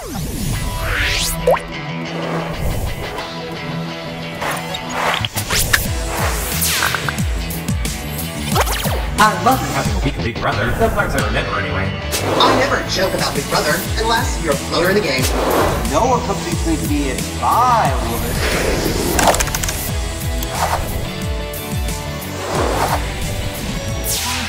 I love having a week of Big Brother. The parts I remember anyway. I never joke about Big Brother unless you're a floater in the game. No one comes between me and my woman.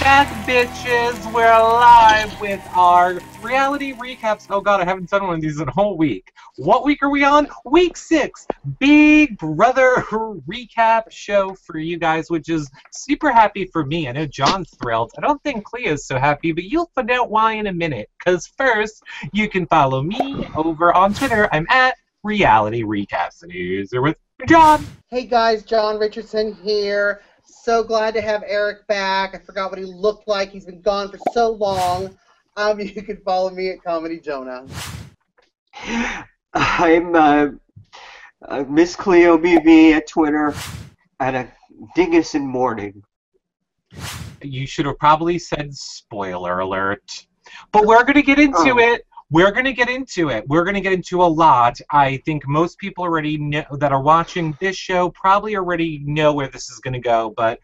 Back, bitches! We're live with our reality recaps. Oh god, I haven't done one of these in a whole week. What week are we on? Week 6! Big Brother recap show for you guys, which is super happy for me. I know John's thrilled. I don't think Cleo's so happy, but you'll find out why in a minute. Because first, you can follow me over on Twitter. I'm at Reality Recaps. And here's with John. Hey guys, John Richardson here. So glad to have Eric back. I forgot what he looked like. He's been gone for so long. You can follow me at Comedy Jonah. I'm Miss Cleo BB at Twitter and a dingus in mourning. You should have probably said spoiler alert. But we're going to get into it. We're going to get into it. We're going to get into a lot. I think most people already know that are watching this show probably already know where this is going to go, but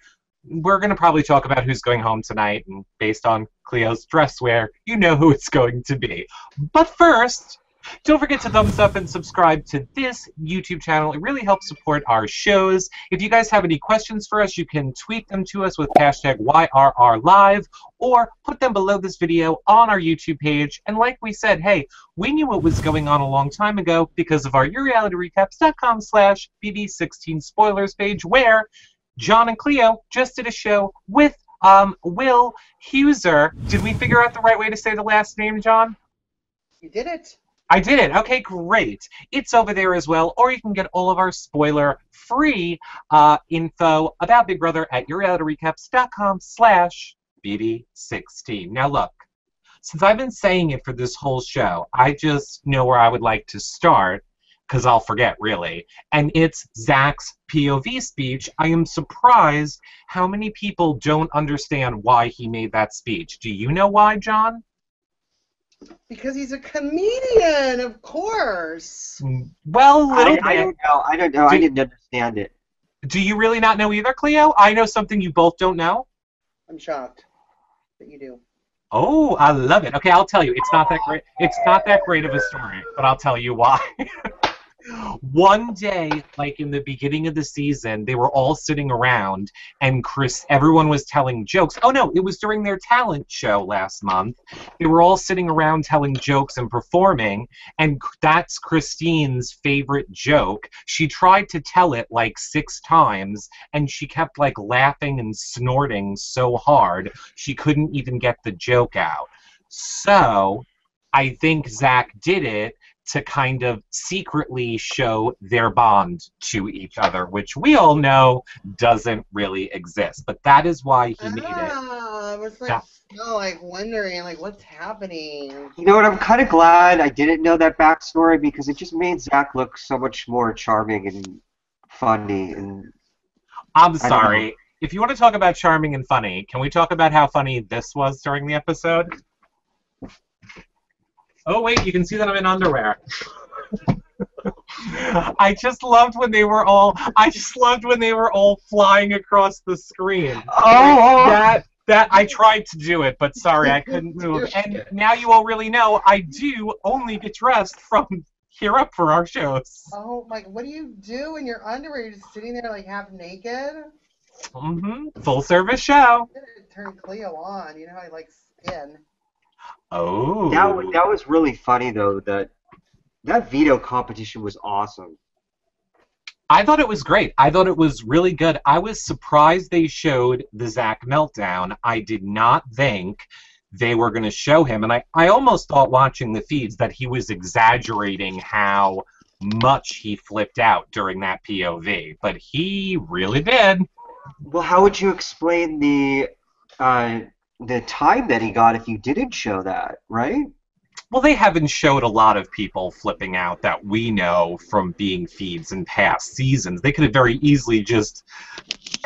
we're going to probably talk about who's going home tonight, and based on Cleo's dress wear, you know who it's going to be. But first, don't forget to thumbs up and subscribe to this YouTube channel. It really helps support our shows. If you guys have any questions for us, you can tweet them to us with hashtag YRRLive or put them below this video on our YouTube page. And like we said, hey, we knew what was going on a long time ago because of our YourRealityRecaps.com/BB16 spoilers page, where John and Cleo just did a show with Will Huser. Did we figure out the right way to say the last name, John? You did it. I did it. Okay, great. It's over there as well, or you can get all of our spoiler-free info about Big Brother at YourRealityRecaps.com/BB16. Now look, since I've been saying it for this whole show, I just know where I would like to start, because I'll forget, really. And it's Zach's POV speech. I am surprised how many people don't understand why he made that speech. Do you know why, John? Because he's a comedian, of course. Well, a little bit. I don't know. I didn't understand it. Do you really not know either, Cleo? I know something you both don't know. I'm shocked that you do. Oh, I love it. Okay, I'll tell you. It's not that great. It's not that great of a story, but I'll tell you why. One day, like in the beginning of the season, they were all sitting around, and everyone was telling jokes. Oh no, it was during their talent show last month. They were all sitting around telling jokes and performing, and that's Christine's favorite joke. She tried to tell it like 6 times, and she kept like laughing and snorting so hard she couldn't even get the joke out. So, I think Zach did it to kind of secretly show their bond to each other, which we all know doesn't really exist. But that is why he made it. I was like, like wondering, like, what's happening? You know what? I'm kind of glad I didn't know that backstory because it just made Zach look so much more charming and funny. And I'm sorry. If you want to talk about charming and funny, can we talk about how funny this was during the episode? Oh wait, you can see that I'm in underwear. I just loved when they were all flying across the screen. That I tried to do it, but sorry, I couldn't move. And now you all really know I do only get dressed from here up for our shows. Oh my, what do you do in your underwear? You're just sitting there like half naked? Full service show. Turn Cleo on, you know how I like spin. Oh. That was really funny though. That veto competition was awesome. I thought it was great. I thought it was really good. I was surprised they showed the Zach meltdown. I did not think they were going to show him, and I almost thought watching the feeds that he was exaggerating how much he flipped out during that POV, but he really did. Well, how would you explain the time that he got if you didn't show that, right? Well, they haven't showed a lot of people flipping out that we know from being feeds in past seasons. They could have very easily just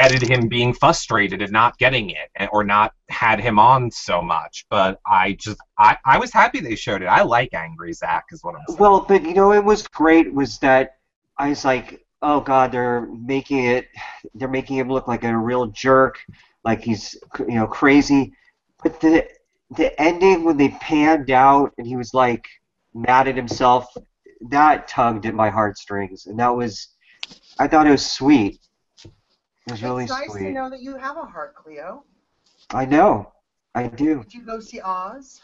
edited him being frustrated and not getting it, or not had him on so much. But I was happy they showed it. I like angry Zach, is what I'm saying. Well, but you know, it was great was that I was like, oh God, they're making him look like a real jerk, like he's crazy. But the ending when they panned out and he was like mad at himself, that tugged at my heartstrings, and I thought it was sweet. It was really It's nice sweet. to know that you have a heart, Cleo. I know, I do. Did you go see Oz?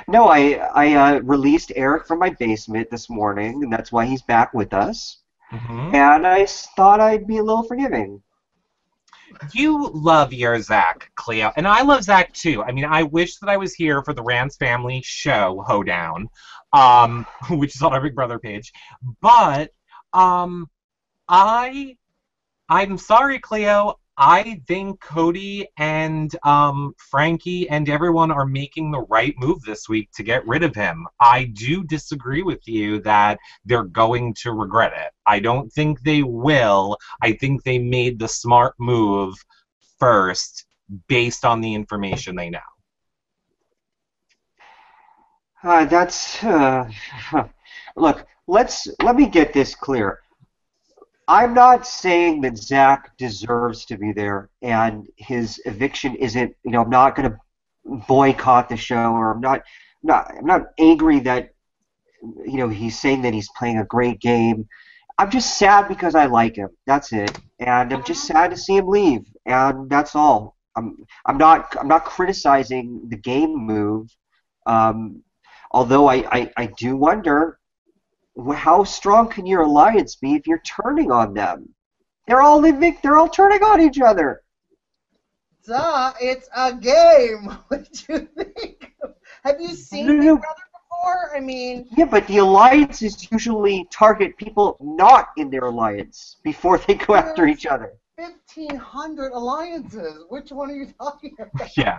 No, I released Eric from my basement this morning, and that's why he's back with us. Mm-hmm. And I thought I'd be a little forgiving. You love your Zach, Cleo, and I love Zach too. I mean, I wish that I was here for the Rance Family show, Hoedown, which is on our Big Brother page. But I'm sorry, Cleo. I think Cody and Frankie and everyone are making the right move this week to get rid of him. I do disagree with you that they're going to regret it. I don't think they will. I think they made the smart move first based on the information they know. Look, let me get this clear. I'm not saying that Zach deserves to be there and his eviction isn't, I'm not going to boycott the show, or I'm not angry that, he's saying that he's playing a great game. I'm just sad because I like him. That's it. And I'm just sad to see him leave. And that's all. I'm not criticizing the game move. Although I do wonder, how strong can your alliance be if you're turning on them? They're all turning on each other. Duh, it's a game. What do you think? Have you seen Big Brother before? I mean... Yeah, but the alliances usually target people not in their alliance before they go after each other. 1,500 alliances. Which one are you talking about? Yeah.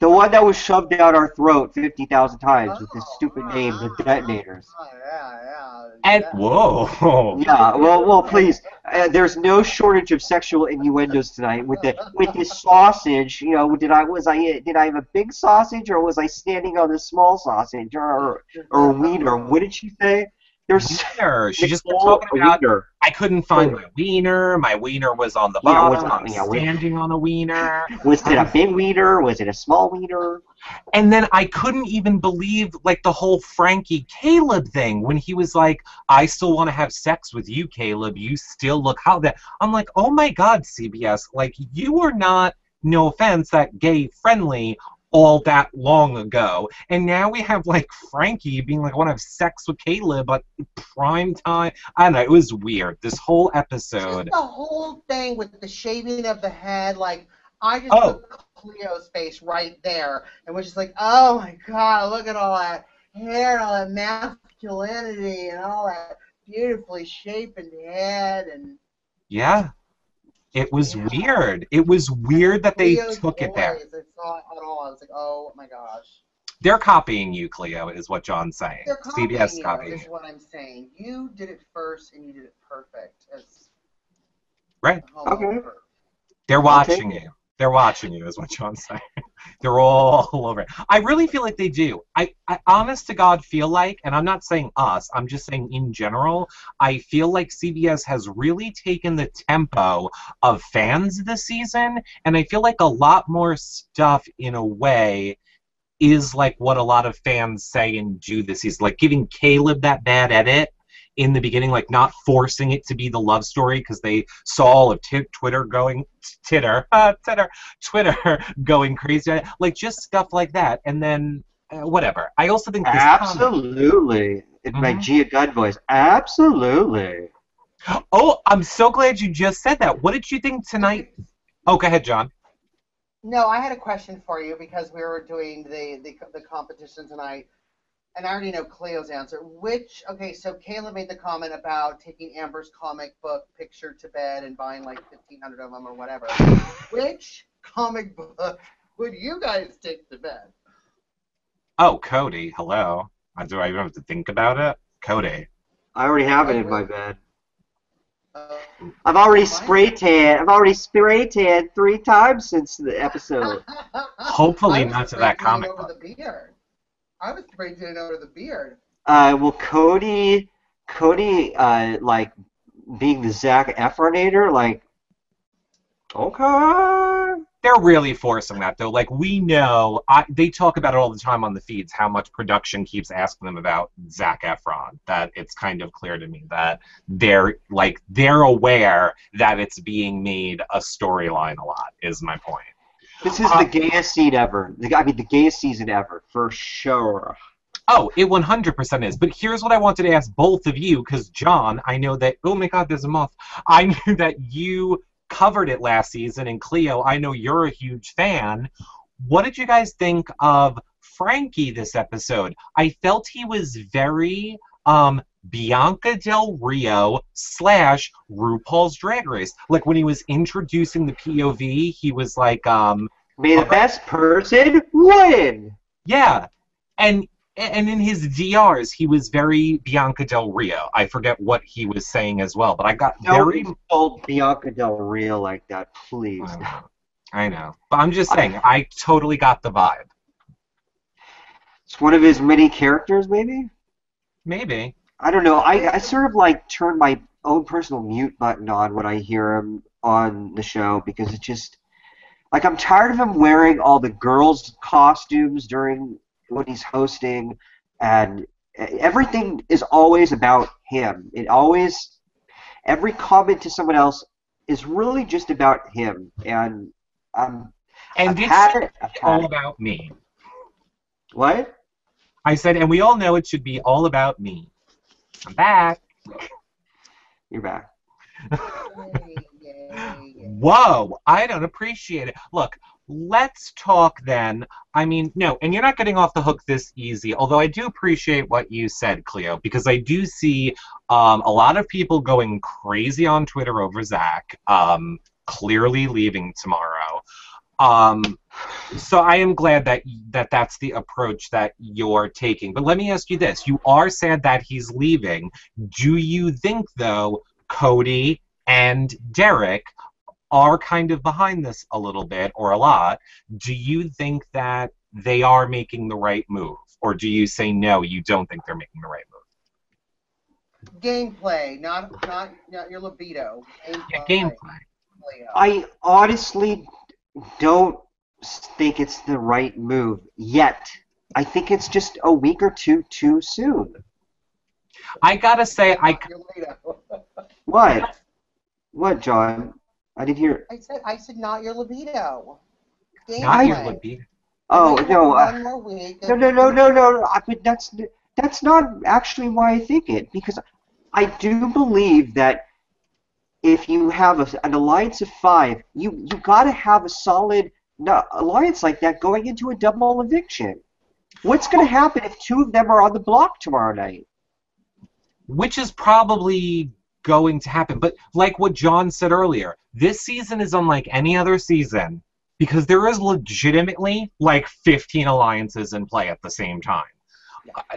The one that was shoved down our throat 50,000 times with this stupid name, the detonators. Yeah. And whoa. Yeah, well, please. There's no shortage of sexual innuendos tonight with this sausage. Did I have a big sausage, or was I standing on a small sausage, or a wiener? What did she say? Wiener. She just kept talking about wiener. I couldn't find my wiener. My wiener was on the bottom. I'm standing on a wiener. Was it a big wiener? Was it a small wiener? And then I couldn't even believe, the whole Frankie Caleb thing when he was like, I still want to have sex with you, Caleb. You still look hot. I'm like, oh my God, CBS. You are not, no offense, that gay friendly all that long ago, and now we have Frankie being I want to have sex with Caleb, but prime time. I don't know. It was weird. This whole episode. Just the whole thing with the shaving of the head. I just put Cleo's face right there, and was just oh my God, look at all that hair and all that masculinity and all that beautifully shaped head and. Yeah. It was weird. It was weird that they took it there. I saw it all. I was like, oh my gosh. They're copying you, Cleo, is what John's saying. They're copying CBS you, copying is what I'm saying. You did it first, and you did it perfect. Right. Okay. They're watching you. They're watching you, is what John's saying. They're all over it. I really feel like they do. I honest to God feel like, and I'm not saying us, I'm just saying in general, I feel like CBS has really taken the tempo of fans this season, and I feel like a lot more stuff, in a way, is what a lot of fans say and do this season. Giving Caleb that bad edit in the beginning, not forcing it to be the love story because they saw all of Twitter going crazy, just stuff like that, and then whatever. I also think this absolutely in my Gia Gunn voice, absolutely. Oh, I'm so glad you just said that. What did you think tonight? Oh, go ahead, John. No, I had a question for you because we were doing the competition tonight. And I already know Cleo's answer. So Caleb made the comment about taking Amber's comic book picture to bed and buying 1,500 of them or whatever. Which comic book would you guys take to bed? Oh, Cody, hello. Do I even have to think about it? Cody. I already have it in my bed. I've already spray tan. I've already spray tan 3 times since the episode. Hopefully I was not to spray that tanning comic over book. the beard. I was spray tanning over the beard. Well, Cody, like being the Zac Efronator, like, okay. They're really forcing that, though. Like, we know, they talk about it all the time on the feeds, how much production keeps asking them about Zac Efron, that it's kind of clear to me that they're aware that it's being made a storyline a lot, is my point. This is the gayest scene ever. The gayest season ever, for sure. Oh, it 100% is. But here's what I wanted to ask both of you, because John, I know that, oh my god, there's a moth. I knew that you covered it last season, and Cleo, I know you're a huge fan. What did you guys think of Frankie this episode? I felt he was very Bianca Del Rio / RuPaul's Drag Race. Like when he was introducing the POV, he was like, may the best person win. Yeah, and in his DRs, he was very Bianca Del Rio. I forget what he was saying as well, but I got very... Don't insult Bianca Del Rio like that, please. I know. But I'm just saying, I totally got the vibe. It's one of his many characters, maybe? Maybe. I don't know. I sort of like turn my own personal mute button on when I hear him on the show because it's just... Like, I'm tired of him wearing all the girls' costumes during... when he's hosting, and everything is always about him. Every comment to someone else is really just about him, and it's all about me. What? I said, and we all know it should be all about me. I'm back. You're back. Whoa, I don't appreciate it. Look, let's talk then. I mean, no, and you're not getting off the hook this easy, although I do appreciate what you said, Cleo, because I do see a lot of people going crazy on Twitter over Zac, clearly leaving tomorrow. So I am glad that that's the approach that you're taking. But let me ask you this. You are sad that he's leaving. Do you think, though, Cody and Derek are kind of behind this a little bit or a lot? Do you think that they are making the right move? Or do you say no, you don't think they're making the right move? Gameplay, not your libido. Yeah, gameplay. I honestly don't think it's the right move yet. I think it's just a week or two too soon. I gotta say, What? What, John? I didn't hear. I said not your libido. Not your libido. Oh no! One more week. No! But that's not actually why I think it, because I do believe that if you have an alliance of 5, you got to have a solid alliance like that going into a double eviction. What's going to happen if 2 of them are on the block tomorrow night? Which is probably going to happen. But like what John said earlier, this season is unlike any other season because there is legitimately like 15 alliances in play at the same time.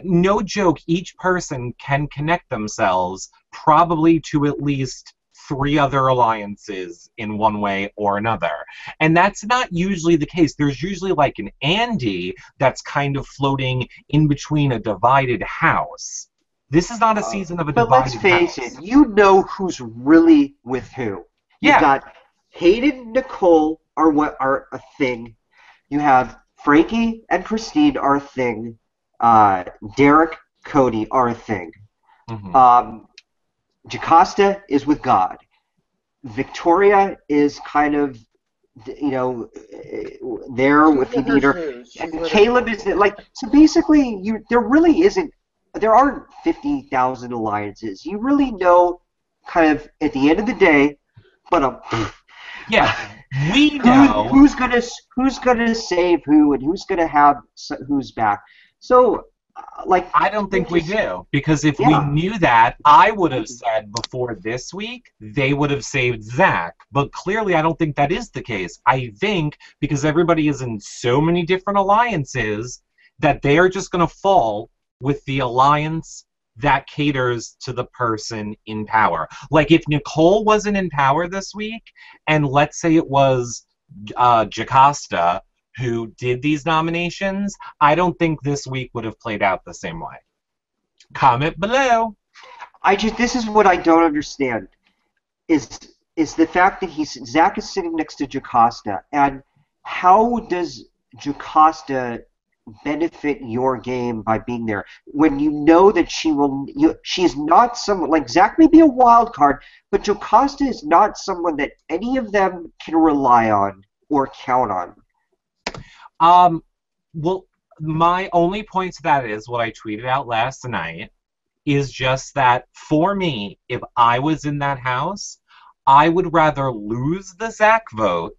No joke, each person can connect themselves probably to at least 3 other alliances in one way or another. And that's not usually the case. There's usually like an Andy that's kind of floating in between a divided house. This is not a season of a divided house. But let's face it, you know who's really with who. You've got Hayden and Nicole are a thing. You have Frankie and Christine are a thing. Derek, Cody are a thing. Mm-hmm. Jocasta is with God. Victoria is kind of, there if you need her. And Caleb is like, so basically, there aren't 50,000 alliances. You really know, kind of at the end of the day, but we know who's gonna save who and who's gonna have who's back. So, I don't think we do, because if we knew that, I would have said before this week they would have saved Zac. But clearly, I don't think that is the case. I think because everybody is in so many different alliances that they are just going to fall with the alliance that caters to the person in power. Like, if Nicole wasn't in power this week, and let's say it was Jocasta who did these nominations, I don't think this week would have played out the same way. Comment below. This is what I don't understand is the fact that Zach is sitting next to Jocasta, and how does Jocasta benefit your game by being there when you know that she's not someone like Zach may be a wild card, but Jocasta is not someone that any of them can rely on or count on. Well, my only point to that is what I tweeted out last night is just that for me, if I was in that house, I would rather lose the Zach vote,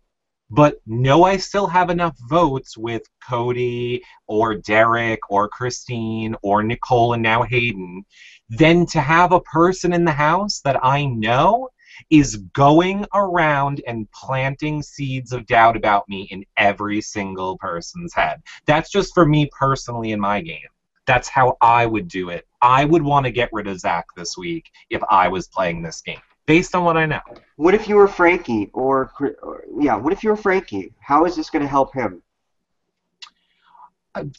but know I still have enough votes with Cody or Derek or Christine or Nicole and now Hayden, than to have a person in the house that I know is going around and planting seeds of doubt about me in every single person's head. That's just for me personally in my game. That's how I would do it. I would want to get rid of Zach this week if I was playing this game, based on what I know. What if you were Frankie? What if you were Frankie? How is this going to help him?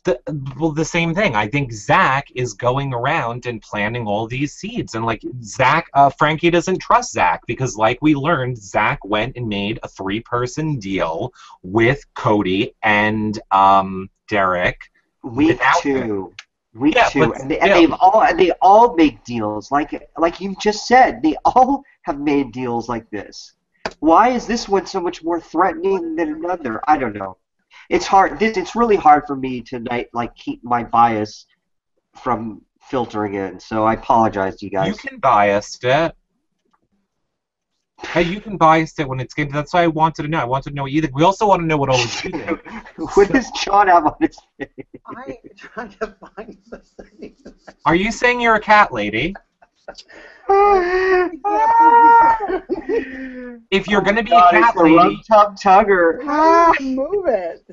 The same thing. I think Zach is going around and planting all these seeds. And, like, Frankie doesn't trust Zach because, like we learned, Zach went and made a 3-person deal with Cody and Derek. Week 2. Week yeah, 2, and they all make deals like you just said. They all have made deals like this. Why is this one so much more threatening than another? I don't know. It's hard. It's really hard for me to keep my bias from filtering in. So I apologize to you guys. You can bias it. Hey, you can bias it when it's game. That's why I wanted to know. I wanted to know what you think. We also want to know what all you think. What does John have on his face? I'm trying to find something. Are you saying you're a cat lady? If you're going to be a cat lady... Tugger. Move it.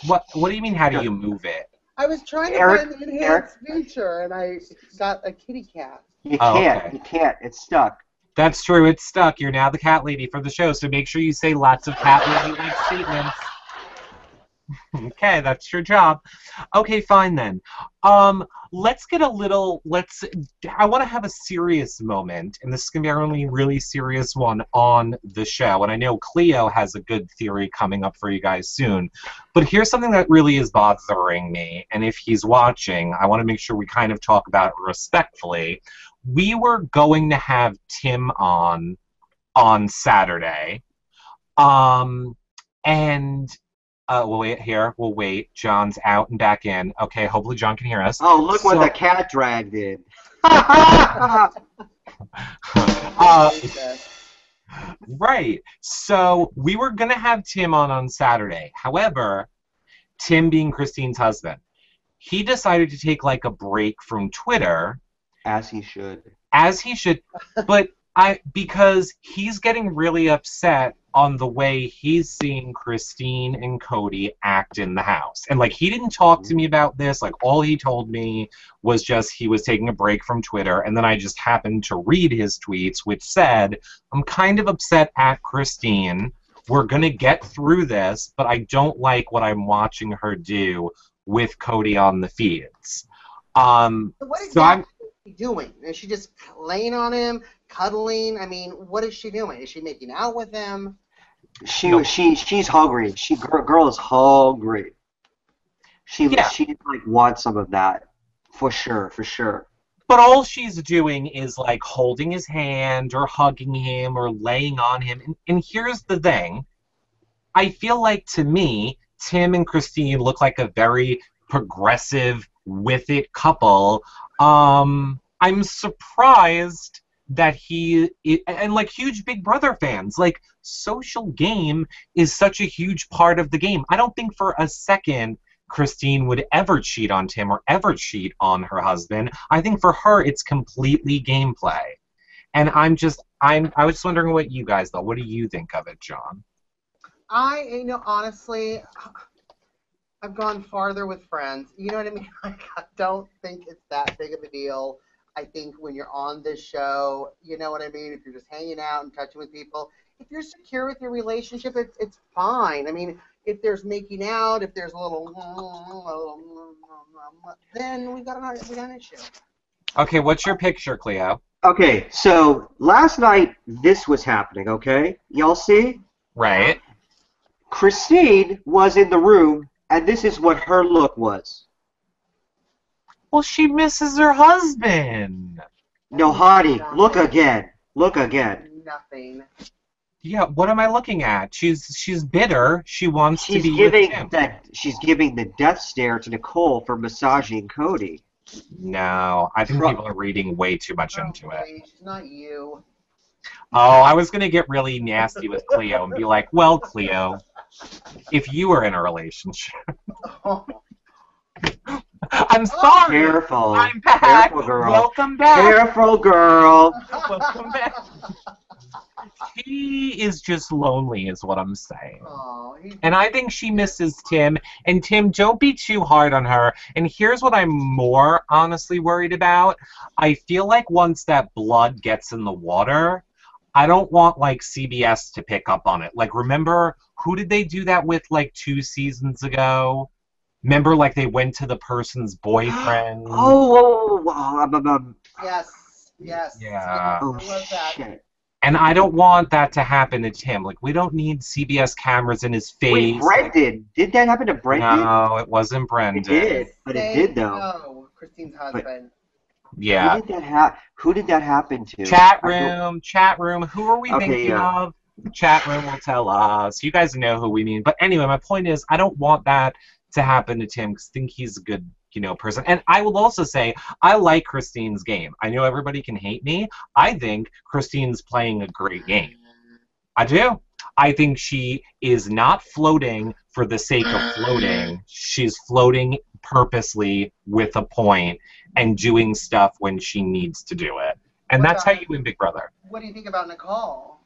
What do you mean, how do you move it? I was trying to find the enhanced feature, and I got a kitty cat. You can't. Okay. You can't. It's stuck. That's true. It's stuck. You're now the cat lady for the show, so make sure you say lots of cat lady-like statements. Okay, that's your job. Okay, fine then. Let's get a little. I want to have a serious moment, and this is gonna be our only really serious one on the show. And I know Cleo has a good theory coming up for you guys soon. But here's something that really is bothering me, and if he's watching, I want to make sure we kind of talk about it respectfully. We were going to have Tim on Saturday, and. We'll wait here. We'll wait. John's out and back in. Okay, hopefully John can hear us. Oh, look what the cat dragged in. Right. So we were going to have Tim on Saturday. However, Tim being Christine's husband, he decided to take like a break from Twitter. As he should. But because he's getting really upset on the way he's seeing Christine and Cody act in the house. And, like, he didn't talk to me about this. Like, all he told me was just he was taking a break from Twitter, and then I just happened to read his tweets, which said, I'm kind of upset at Christine. We're going to get through this, but I don't like what I'm watching her do with Cody on the feeds. What exactly is she doing? Is she just laying on him, cuddling? I mean, what is she doing? Is she making out with him? She's hungry. Girl is hungry. She like wants some of that for sure. But all she's doing is like holding his hand or hugging him or laying on him. And here's the thing. I feel like, to me, Tim and Christine look like a very progressive, with it couple. I'm surprised that and like huge Big Brother fans, like social game is such a huge part of the game. I don't think for a second Christine would ever cheat on Tim or ever cheat on her husband. I think for her it's completely gameplay. And I was just wondering what you guys thought. What do you think of it, John? Honestly, I've gone farther with friends. You know what I mean? Like, I don't think it's that big of a deal. I think when you're on this show, you know what I mean? If you're just hanging out and touching with people, if you're secure with your relationship, it's fine. I mean, if there's making out, if there's a little, then we got an issue. Okay, what's your picture, Cleo? Okay, so last night this was happening, okay? Y'all see? Right. Christine was in the room, and this is what her look was. Well, she misses her husband. No, honey, look again. Look again. Nothing. Yeah, what am I looking at? She's bitter. She wants to She's be giving with him. she's giving the death stare to Nicole for massaging Cody. No, I think people are reading way too much into it. Please, it's not you. Oh, I was going to get really nasty with Cleo and be like, well, Cleo, if you were in a relationship. I'm sorry. Careful. I'm back. Careful, girl. Welcome back. Careful, girl. Welcome back. He is just lonely, is what I'm saying. Oh, And I think she misses Tim. And Tim, don't be too hard on her. And here's what I'm more honestly worried about. I feel like once that blood gets in the water, I don't want, like, CBS to pick up on it. Like, remember, who did they do that with, like, 2 seasons ago? Remember, like, they went to the person's boyfriend? yes. Yeah. Oh, I love that. shit. And I don't want that to happen to Tim. Like, we don't need CBS cameras in his face. Wait, Brendan. Did that happen to Brendan? No, it wasn't Brendan. It did, but it did, though. No, Christine's husband. Yeah. Who did that happen to? Chat room. Who are we Okay, thinking yeah. of? Chat room will tell us. You guys know who we mean. But anyway, my point is, I don't want that to happen to Tim because I think he's a good, person. And I will also say, I like Christine's game. I know everybody can hate me. I think Christine's playing a great game. I do. I think she is not floating for the sake of floating. She's floating purposely with a point and doing stuff when she needs to do it. And that's how you win Big Brother. What do you think about Nicole?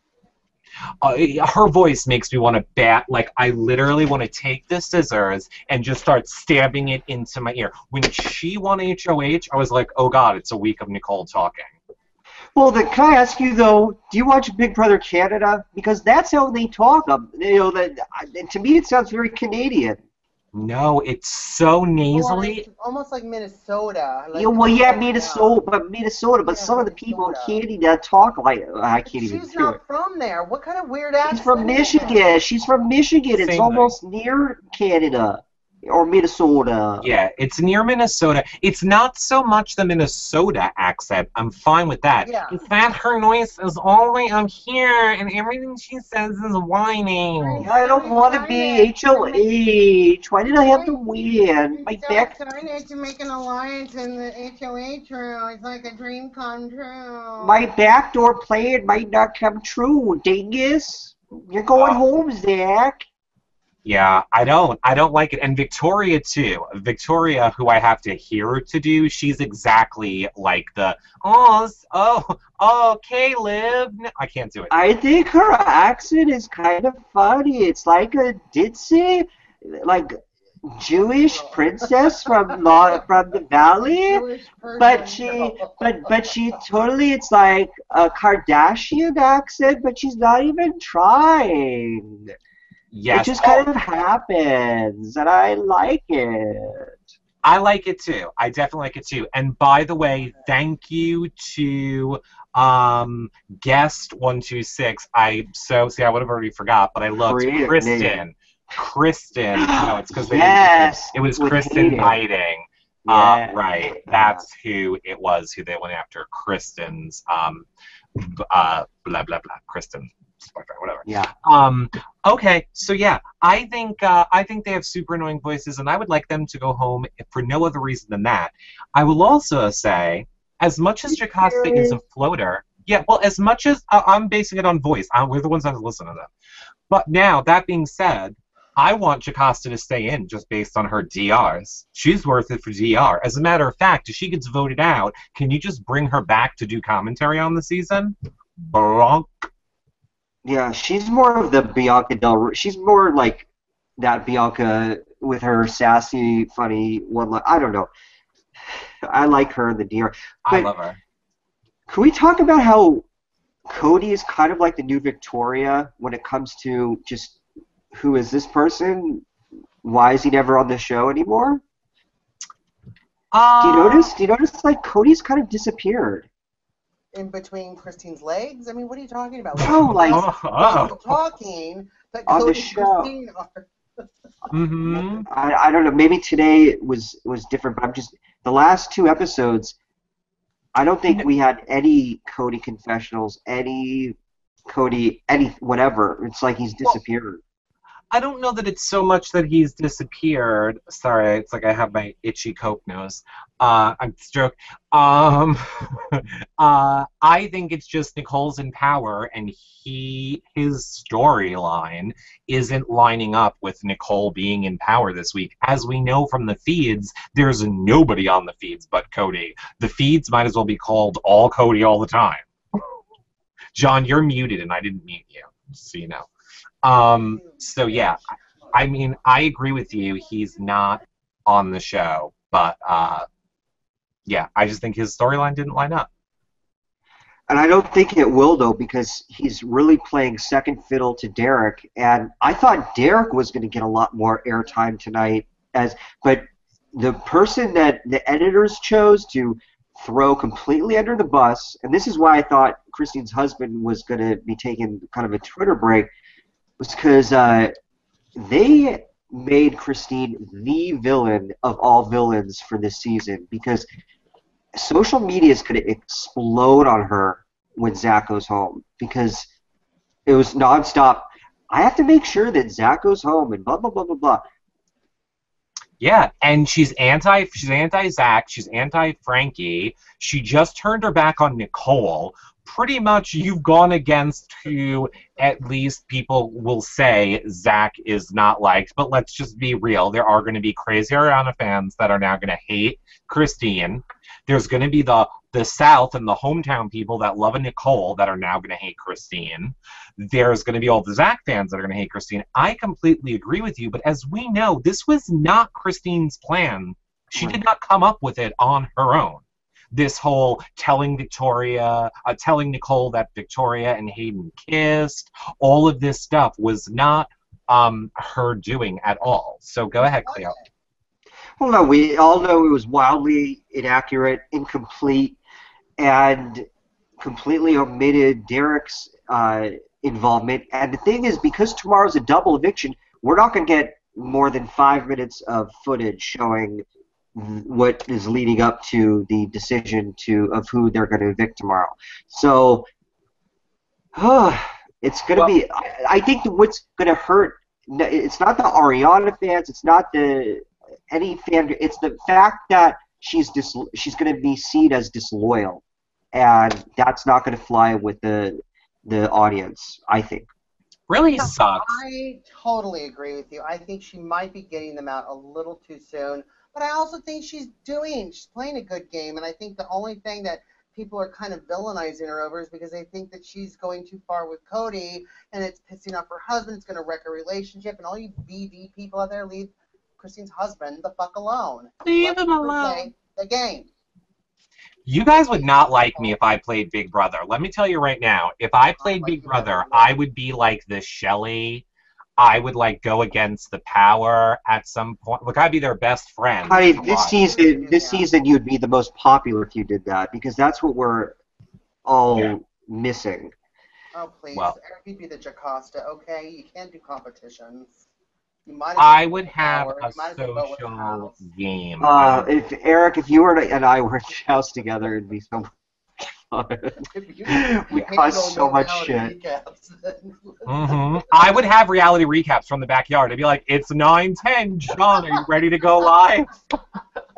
Her voice makes me want to bat. Like, I literally want to take the scissors and just start stabbing it into my ear. When she won HOH, I was like, oh God, it's a week of Nicole talking. Well, then, can I ask you, though, do you watch Big Brother Canada? Because that's how they talk. To me, it sounds very Canadian. No, it's so nasally. It's almost like Minnesota. Like, Minnesota. But some of the people in Canada talk like I can't even She's do it. not from there. What kind of weird accent? She's from Michigan. She's from Michigan. It's Same almost near Canada or Minnesota. Yeah, it's near Minnesota. It's not so much the Minnesota accent. I'm fine with that. Yeah. It's that her noise is all the way up here, and everything she says is whining. I don't want to be HOH. Why did I have to win? My back. excited to make an alliance in the HOH room. It's like a dream come true. My backdoor plan might not come true, dingus. You're going home, Zach. Yeah, I don't like it. And Victoria, too. Victoria, who I have to hear her to do, she's exactly like the, Caleb. No, I can't do it. I think her accent is kind of funny. It's like a ditzy, like Jewish princess from the valley, but she totally, it's like a Kardashian accent, but she's not even trying. Yes. It just kind of happens, and I like it. I like it too. I definitely like it too. And by the way, thank you to guest 126. I would have already forgot, but I looked. Kristen. No, it's because it was Kristen biting. Yeah. Right. That's who it was. Who they went after. Kristen's blah blah blah. Kristen. Boyfriend, whatever. Yeah. Okay, so yeah, I think they have super annoying voices, and I would like them to go home for no other reason than that. I will also say, as much as Jocasta is a floater, as much as I'm basing it on voice, we're the ones that listen to them. But now, that being said, I want Jocasta to stay in just based on her DRs. She's worth it for DR. As a matter of fact, if she gets voted out, can you just bring her back to do commentary on the season? Bronk. Yeah, she's more of the Bianca Del. She's more like that Bianca with her sassy, funny one. I don't know. I like her in the DR. I love her. Can we talk about how Cody is kind of like the new Victoria when it comes to just who is this person? Why is he never on the show anymore? Do you notice? Like Cody's kind of disappeared in between Christine's legs? I mean, what are you talking about? No, like talking that on Cody the show. and Christine are. Mm-hmm. I don't know. Maybe today was different, but I'm just the last 2 episodes. I don't think we had any Cody confessionals, any Cody, any whatever. It's like he's disappeared. I don't know that it's so much that he's disappeared. Sorry, it's like I have my itchy Coke nose. I'm joking. I think it's just Nicole's in power, and his storyline isn't lining up with Nicole being in power this week. As we know from the feeds, there's nobody on the feeds but Cody. The feeds might as well be called All Cody All the Time. John, you're muted, and I didn't mute you, just so you know. So yeah, I mean, I agree with you. He's not on the show, but yeah, I just think his storyline didn't line up. And I don't think it will, though, because he's really playing second fiddle to Derek. And I thought Derek was going to get a lot more airtime tonight, but the person that the editors chose to throw completely under the bus, and this is why I thought Christine's husband was going to be taking kind of a Twitter break, was because they made Christine the villain of all villains for this season, because social media is going to explode on her when Zach goes home, because it was nonstop. I have to make sure that Zach goes home and blah, blah, blah, blah, blah. Yeah, and she's anti-Zach, she's anti-Frankie. She just turned her back on Nicole. Pretty much you've gone against who at least people will say Zach is not liked, but let's just be real. There are going to be crazy Ariana fans that are now going to hate Christine. There's going to be the South and the hometown people that love a Nicole that are now going to hate Christine. There's going to be all the Zach fans that are going to hate Christine. I completely agree with you, but as we know, this was not Christine's plan. She did not come up with it on her own. This whole telling Nicole that Victoria and Hayden kissed, all of this stuff was not her doing at all. So go ahead, Cleo. Well, no, we all know it was wildly inaccurate, incomplete, and completely omitted Derek's involvement. And the thing is, because tomorrow's a double eviction, we're not going to get more than 5 minutes of footage showing what is leading up to the decision of who they're going to evict tomorrow. So it's going to be. I think what's going to hurt. It's not the Ariana fans. It's not any fan. It's the fact that she's going to be seen as disloyal, and that's not going to fly with the audience, I think. Really sucks. I totally agree with you. I think she might be getting them out a little too soon. But I also think she's playing a good game, and I think the only thing that people are kind of villainizing her over is because they think that she's going too far with Cody, and it's pissing off her husband, it's going to wreck a relationship, and all you BV people out there, leave Christine's husband the fuck alone. Leave him alone. Play the game. You guys would not like me if I played Big Brother. Let me tell you right now, if I played Big Brother, I would be like the Shelley. I would go against the power at some point. Look, I'd be their best friend. I mean, this season you'd be the most popular if you did that, because that's what we're all missing. Oh please, well, Eric, you'd be the Jocasta, okay? You can't do competitions. I would have a social game. If you and I were in the house together, it'd be so much fun. We cause so much shit. I would have reality recaps from the backyard. I'd be like, it's 9:10, John, are you ready to go live?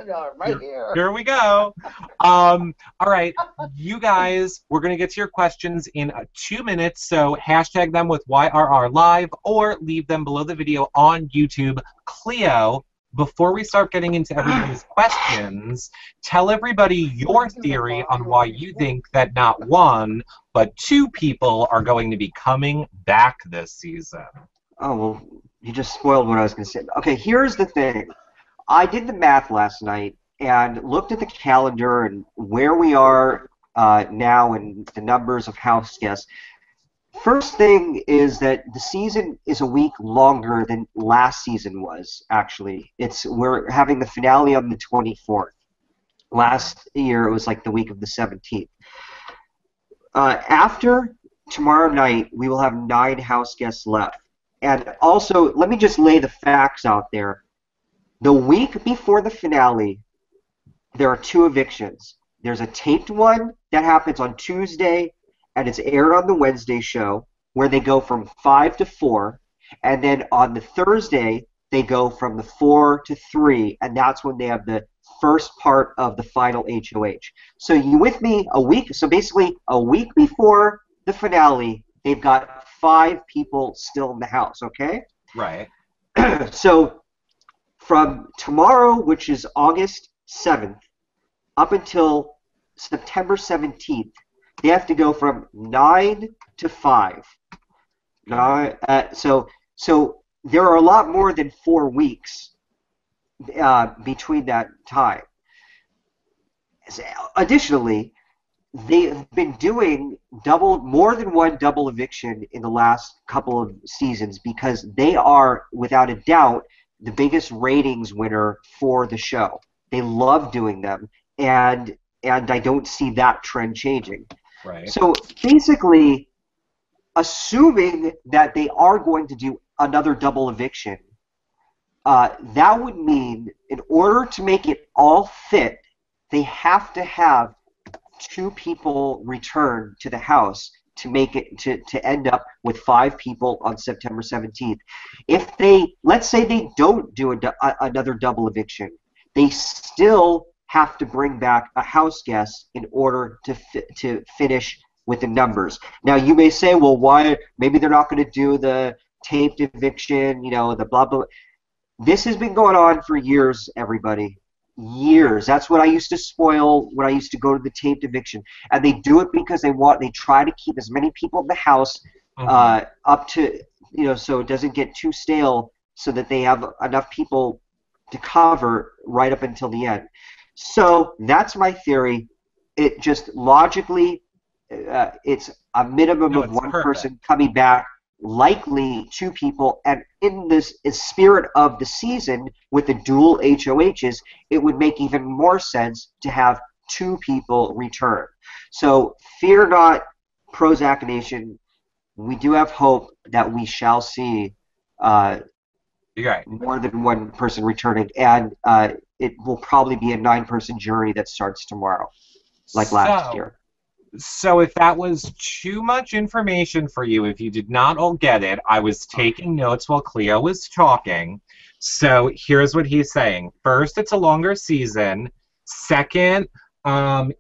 No, right here. Here we go. All right, you guys, we're going to get to your questions in 2 minutes, so hashtag them with YRR Live or leave them below the video on YouTube. Cleo, before we start getting into everybody's questions, tell everybody your theory on why you think that not one, but 2 people are going to be coming back this season. Oh, well, You just spoiled what I was going to say. Okay, here's the thing. I did the math last night and looked at the calendar and where we are now and the numbers of house guests. First thing is that the season is a week longer than last season was, actually. We're having the finale on the 24th. Last year it was like the week of the 17th. After tomorrow night, we will have 9 house guests left. And also, let me just lay the facts out there. The week before the finale, there are 2 evictions. There's a taped one that happens on Tuesday, and it's aired on the Wednesday show, where they go from 5 to 4. And then on the Thursday, they go from the 4 to 3, and that's when they have the first part of the final HOH. So you with me? So basically a week before the finale, they've got 5 people still in the house, okay? Right. So from tomorrow, which is August 7th, up until September 17th, they have to go from 9 to 5. So there are a lot more than 4 weeks between that time. Additionally, they've been doing more than one double eviction in the last couple of seasons because they are, without a doubt, the biggest ratings winner for the show. They love doing them, and I don't see that trend changing. Right. So basically, assuming that they are going to do another double eviction, that would mean in order to make it all fit, they have to have 2 people return to the house to make it to end up with 5 people on September 17th. If let's say they don't do another double eviction, they still have to bring back a house guest in order to finish with the numbers. Now you may say, well, why? Maybe they're not going to do the taped eviction, the blah blah. This has been going on for years, everybody. Years. That's what I used to spoil when I used to go to the taped eviction. And they do it because they try to keep as many people in the house up to, so it doesn't get too stale, so that they have enough people to cover right up until the end. So that's my theory. It just logically, it's a minimum of 1 person coming back, likely 2 people, and in this spirit of the season with the dual HOHs, it would make even more sense to have 2 people return. So fear not, Prozac Nation. We do have hope that we shall see more than 1 person returning, and it will probably be a 9-person jury that starts tomorrow, like last year. So if that was too much information for you, if you did not all get it, I was taking notes while Cleo was talking. So here's what he's saying. First, it's a longer season. Second,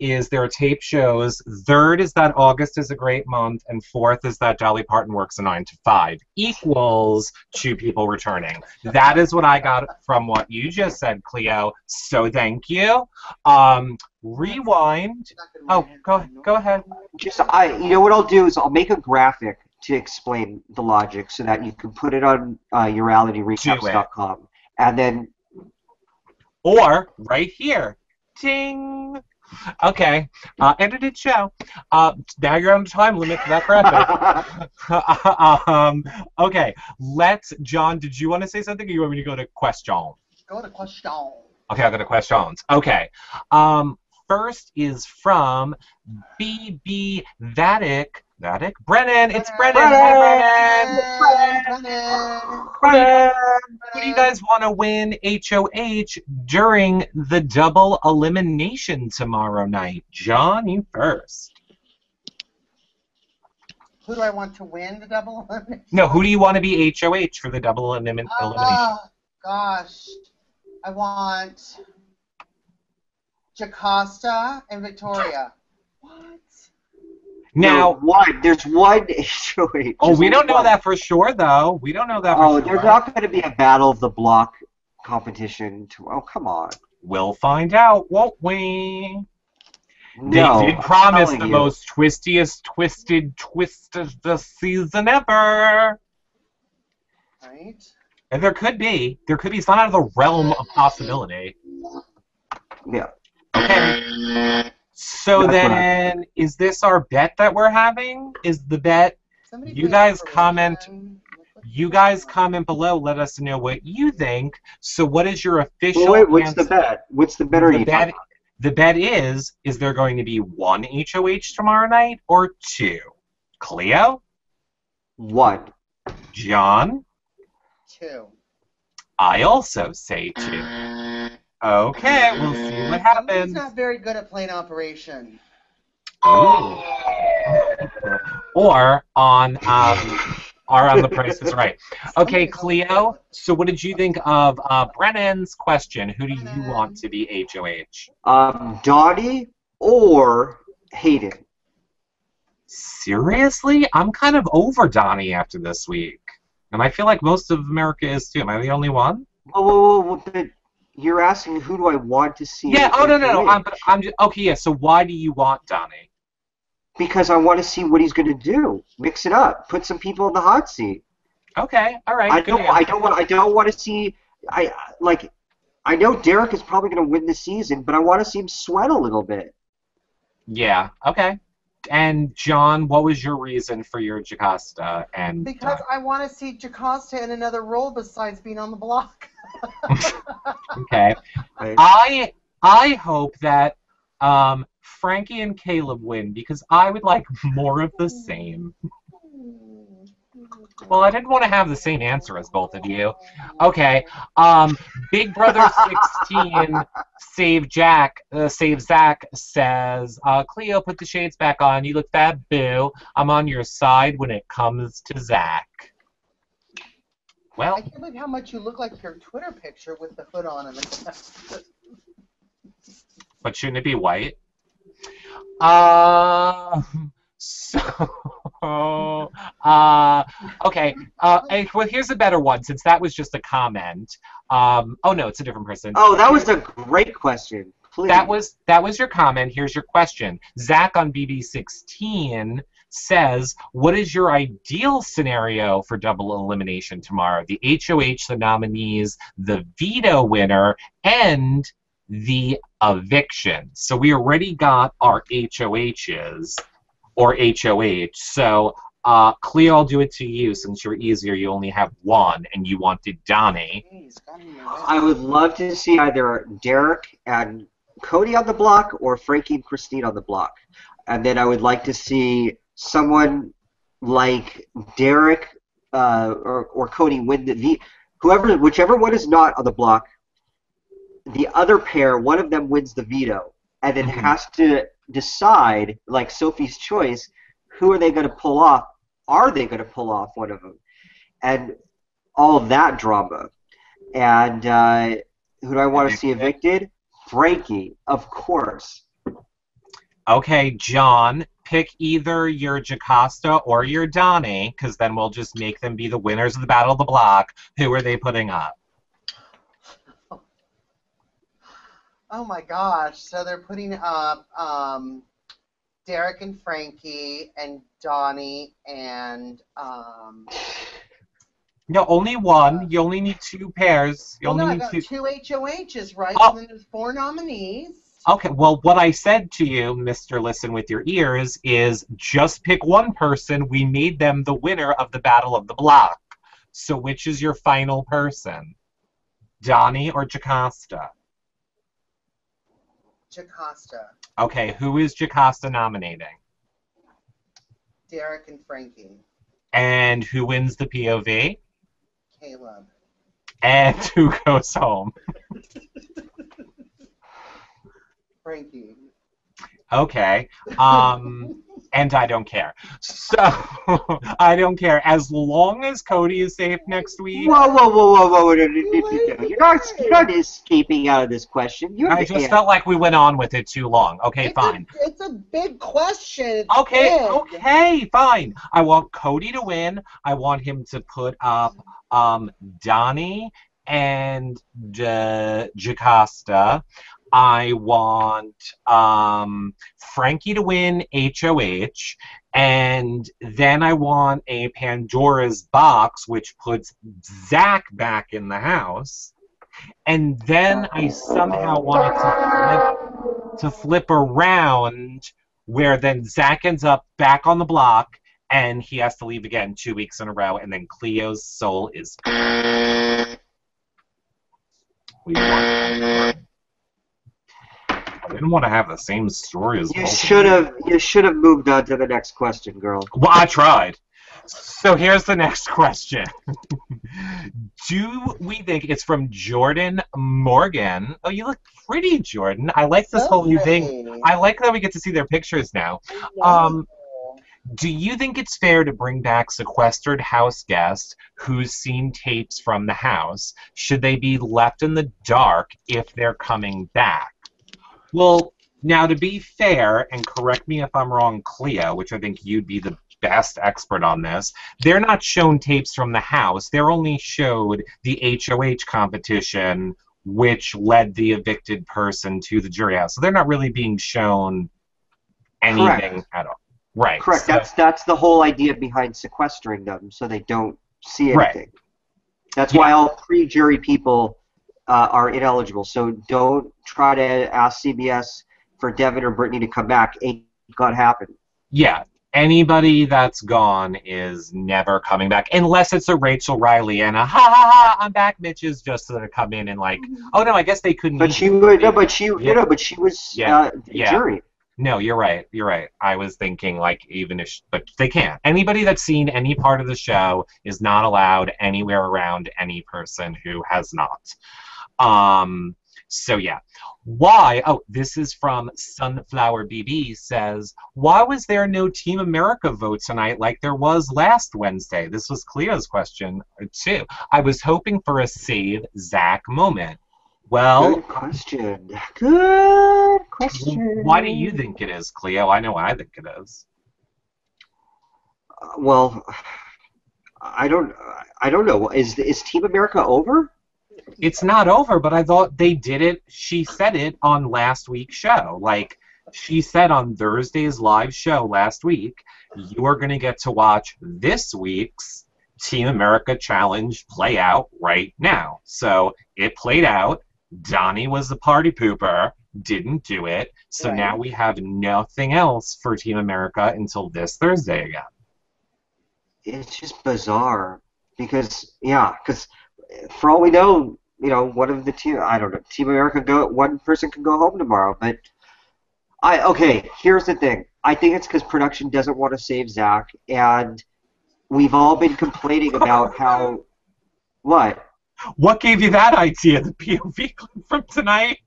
is there are tape shows. Third is that August is a great month. And fourth is that Dolly Parton works a 9 to 5. Equals 2 people returning. That is what I got from what you just said, Cleo. So thank you. Rewind. Oh, go ahead. You know what I'll do is I'll make a graphic to explain the logic so that you can put it on yourrealityrecaps.com. And then... Or right here. Ding! Okay, edited show. Now you're on the time limit for that graphic. Okay, John, did you want to say something, or you want me to go to questions? Go to questions. Okay, I'll go to questions. Okay. First is from BB Vatic. Brennan! It's Brennan! Brennan! Who do you guys want to win HOH during the double elimination tomorrow night? John, you first. Who do I want to win the double elimination? No, who do you want to be HOH for the double elimination? Oh, gosh. I want Jocasta and Victoria. What? Now, there's one HOH. Oh, we don't know that for sure, though. We don't know that for sure. Oh, there's not going to be a battle of the block competition. Oh, come on. We'll find out, won't we? No, they did promise the most twisted twist of the season ever. Right. And there could be. It's not out of the realm of possibility. Yeah. Okay. So That's what then, is this our bet that we're having? Is the bet? Somebody You put guys Operation. comment below. Let us know what you think. So what is your official Well, wait, what's answer? the bet? What's the bet are The you talking bet, the bet is there going to be 1 HOH tomorrow night or 2? Cleo? about? One. John? 2. I also say 2. Okay, we'll see what Somebody's happens. not very good at playing Operation. Ooh. Or on The Price is Right. Okay, Somebody's Cleo, so what did you think of Brennan's question? Who do you Brennan. want to be HOH? Dottie or Hayden? Seriously? I'm kind of over Donnie after this week. And I feel like most of America is too. Am I the only one? Whoa, but you're asking who do I want to see? Yeah, oh no. HOH? I'm just, okay, yeah, so why do you want Donnie? Because I want to see what he's going to do. Mix it up. Put some people in the hot seat. Okay, all right. I good don't want to see. I know Derek is probably going to win the season, but I want to see him sweat a little bit. Yeah, okay. And John, what was your reason for your Jocasta? And Because I want to see Jocasta in another role besides being on the block. okay, Right? I hope that Frankie and Caleb win because I would like more of the same. Well, I didn't want to have the same answer as both of you. Okay, Big Brother 16 Save Zach says, Cleo, put the shades back on. You look fab, boo. I'm on your side when it comes to Zach. Well, I can't believe how much you look like your Twitter picture with the hood on and the but shouldn't it be white? Okay. Well, here's a better one since that was just a comment. Oh no, it's a different person. Oh, that was a great question. Please. That was your comment. Here's your question. Zach on BB16 says, "What is your ideal scenario for double elimination tomorrow? The HOH, the nominees, the veto winner, and the eviction." So we already got our HOHs or HOH. So Cleo, I'll do it to you since you're easier. You only have one, and you wanted Donnie. I would love to see either Derek and Cody on the block or Frankie and Christine on the block. And then I would like to see someone like Derek or Cody win whichever one is not on the block, the other pair, one of them wins the veto, and then has to decide, like Sophie's Choice, who are they going to pull off? Are they going to pull off one of them? And all of that drama. And who do I want to see evicted? Frankie, of course. Okay, John, pick either your Jocasta or your Donnie, because then we'll just make them be the winners of the Battle of the Block. Who are they putting up? Oh my gosh! So they're putting up Derek and Frankie and Donnie and No, only one. You only need 2 pairs. You well, no, only I need got 2. 2 HOHs, right? Oh. So then there's 4 nominees. Okay, well, what I said to you, Mr. Listen with Your Ears, is just pick one person. We made them the winner of the Battle of the Block. So which is your final person? Donnie or Jocasta? Jocasta, Okay, who is Jocasta nominating? Derek and Frankie, And who wins the POV? Caleb. And who goes home? Frankie. Okay. And I don't care. So, I don't care. As long as Cody is safe next week. Whoa. No. You're not escaping out of this question. I just felt like we went on with it too long. Okay, fine. It's a big question. It's Okay, big. okay, fine. I want Cody to win. I want him to put up Donnie and Jocasta. I want Frankie to win HOH, and then I want a Pandora's box, which puts Zach back in the house, and then I somehow want it to flip around, where then Zach ends up back on the block, and he has to leave again 2 weeks in a row, and then Cleo's soul is. I didn't want to have the same story as You should have moved on to the next question, girl. Well, I tried. So here's the next question. Do we think it's from Jordan Morgan? Oh, you look pretty, Jordan. I like this whole new thing. I like that we get to see their pictures now. Do you think it's fair to bring back sequestered house guests who's seen tapes from the house? Should they be left in the dark if they're coming back? Well, now to be fair, and correct me if I'm wrong, Cleo, which I think you'd be the best expert on this, they're not shown tapes from the house. They're only showed the HOH competition, which led the evicted person to the jury house. So they're not really being shown anything at all. Right. Correct. So, that's the whole idea behind sequestering them, so they don't see anything. Right. That's why all pre-jury people are ineligible. So don't try to ask CBS for Devin or Brittany to come back. Ain't gonna happen. Yeah. Anybody that's gone is never coming back, unless it's a Rachel Riley and a ha ha ha, I'm back, bitches, just to come in and like, oh no, I guess they couldn't. But she would, no, but she, you know, but she was jury. No, you're right. You're right. I was thinking like even if, but they can't. Anybody that's seen any part of the show is not allowed anywhere around any person who has not. So yeah. Why? Oh, this is from Sunflower BB says, why was there no Team America vote tonight like there was last Wednesday? This was Cleo's question too. I was hoping for a save Zach moment. Well, good question. Good question. Why do you think it is, Cleo? I know I think it is. Well, I don't know. Is Team America over? It's not over, but I thought they did it. She said it on last week's show. Like, she said on Thursday's live show last week, you are going to get to watch this week's Team America Challenge play out right now. So it played out. Donnie was the party pooper, didn't do it. So now we have nothing else for Team America until this Thursday again. It's just bizarre because for all we know, one of the two, I don't know, Team America one person can go home tomorrow. But here's the thing. I think it's because production doesn't want to save Zach, and we've all been complaining about how what. What gave you that idea? The POV clip from tonight?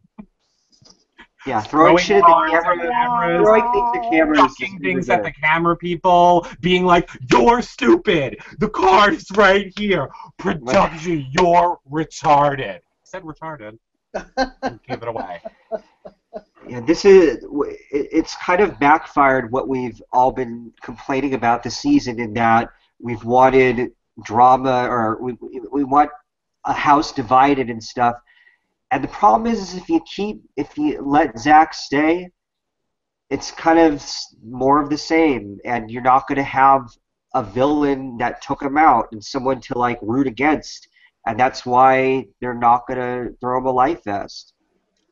Yeah, throwing shit at the camera, throwing things at cameras, chucking things at the camera people, being like, "You're stupid. The card is right here. Production, you're retarded." I said retarded. Give it away. Yeah, it's kind of backfired what we've all been complaining about this season, in that we've wanted drama, or we want a house divided and stuff. And the problem is if you let Zach stay, it's kind of more of the same, and you're not going to have a villain that took him out and someone to like root against, and that's why they're not going to throw him a life vest.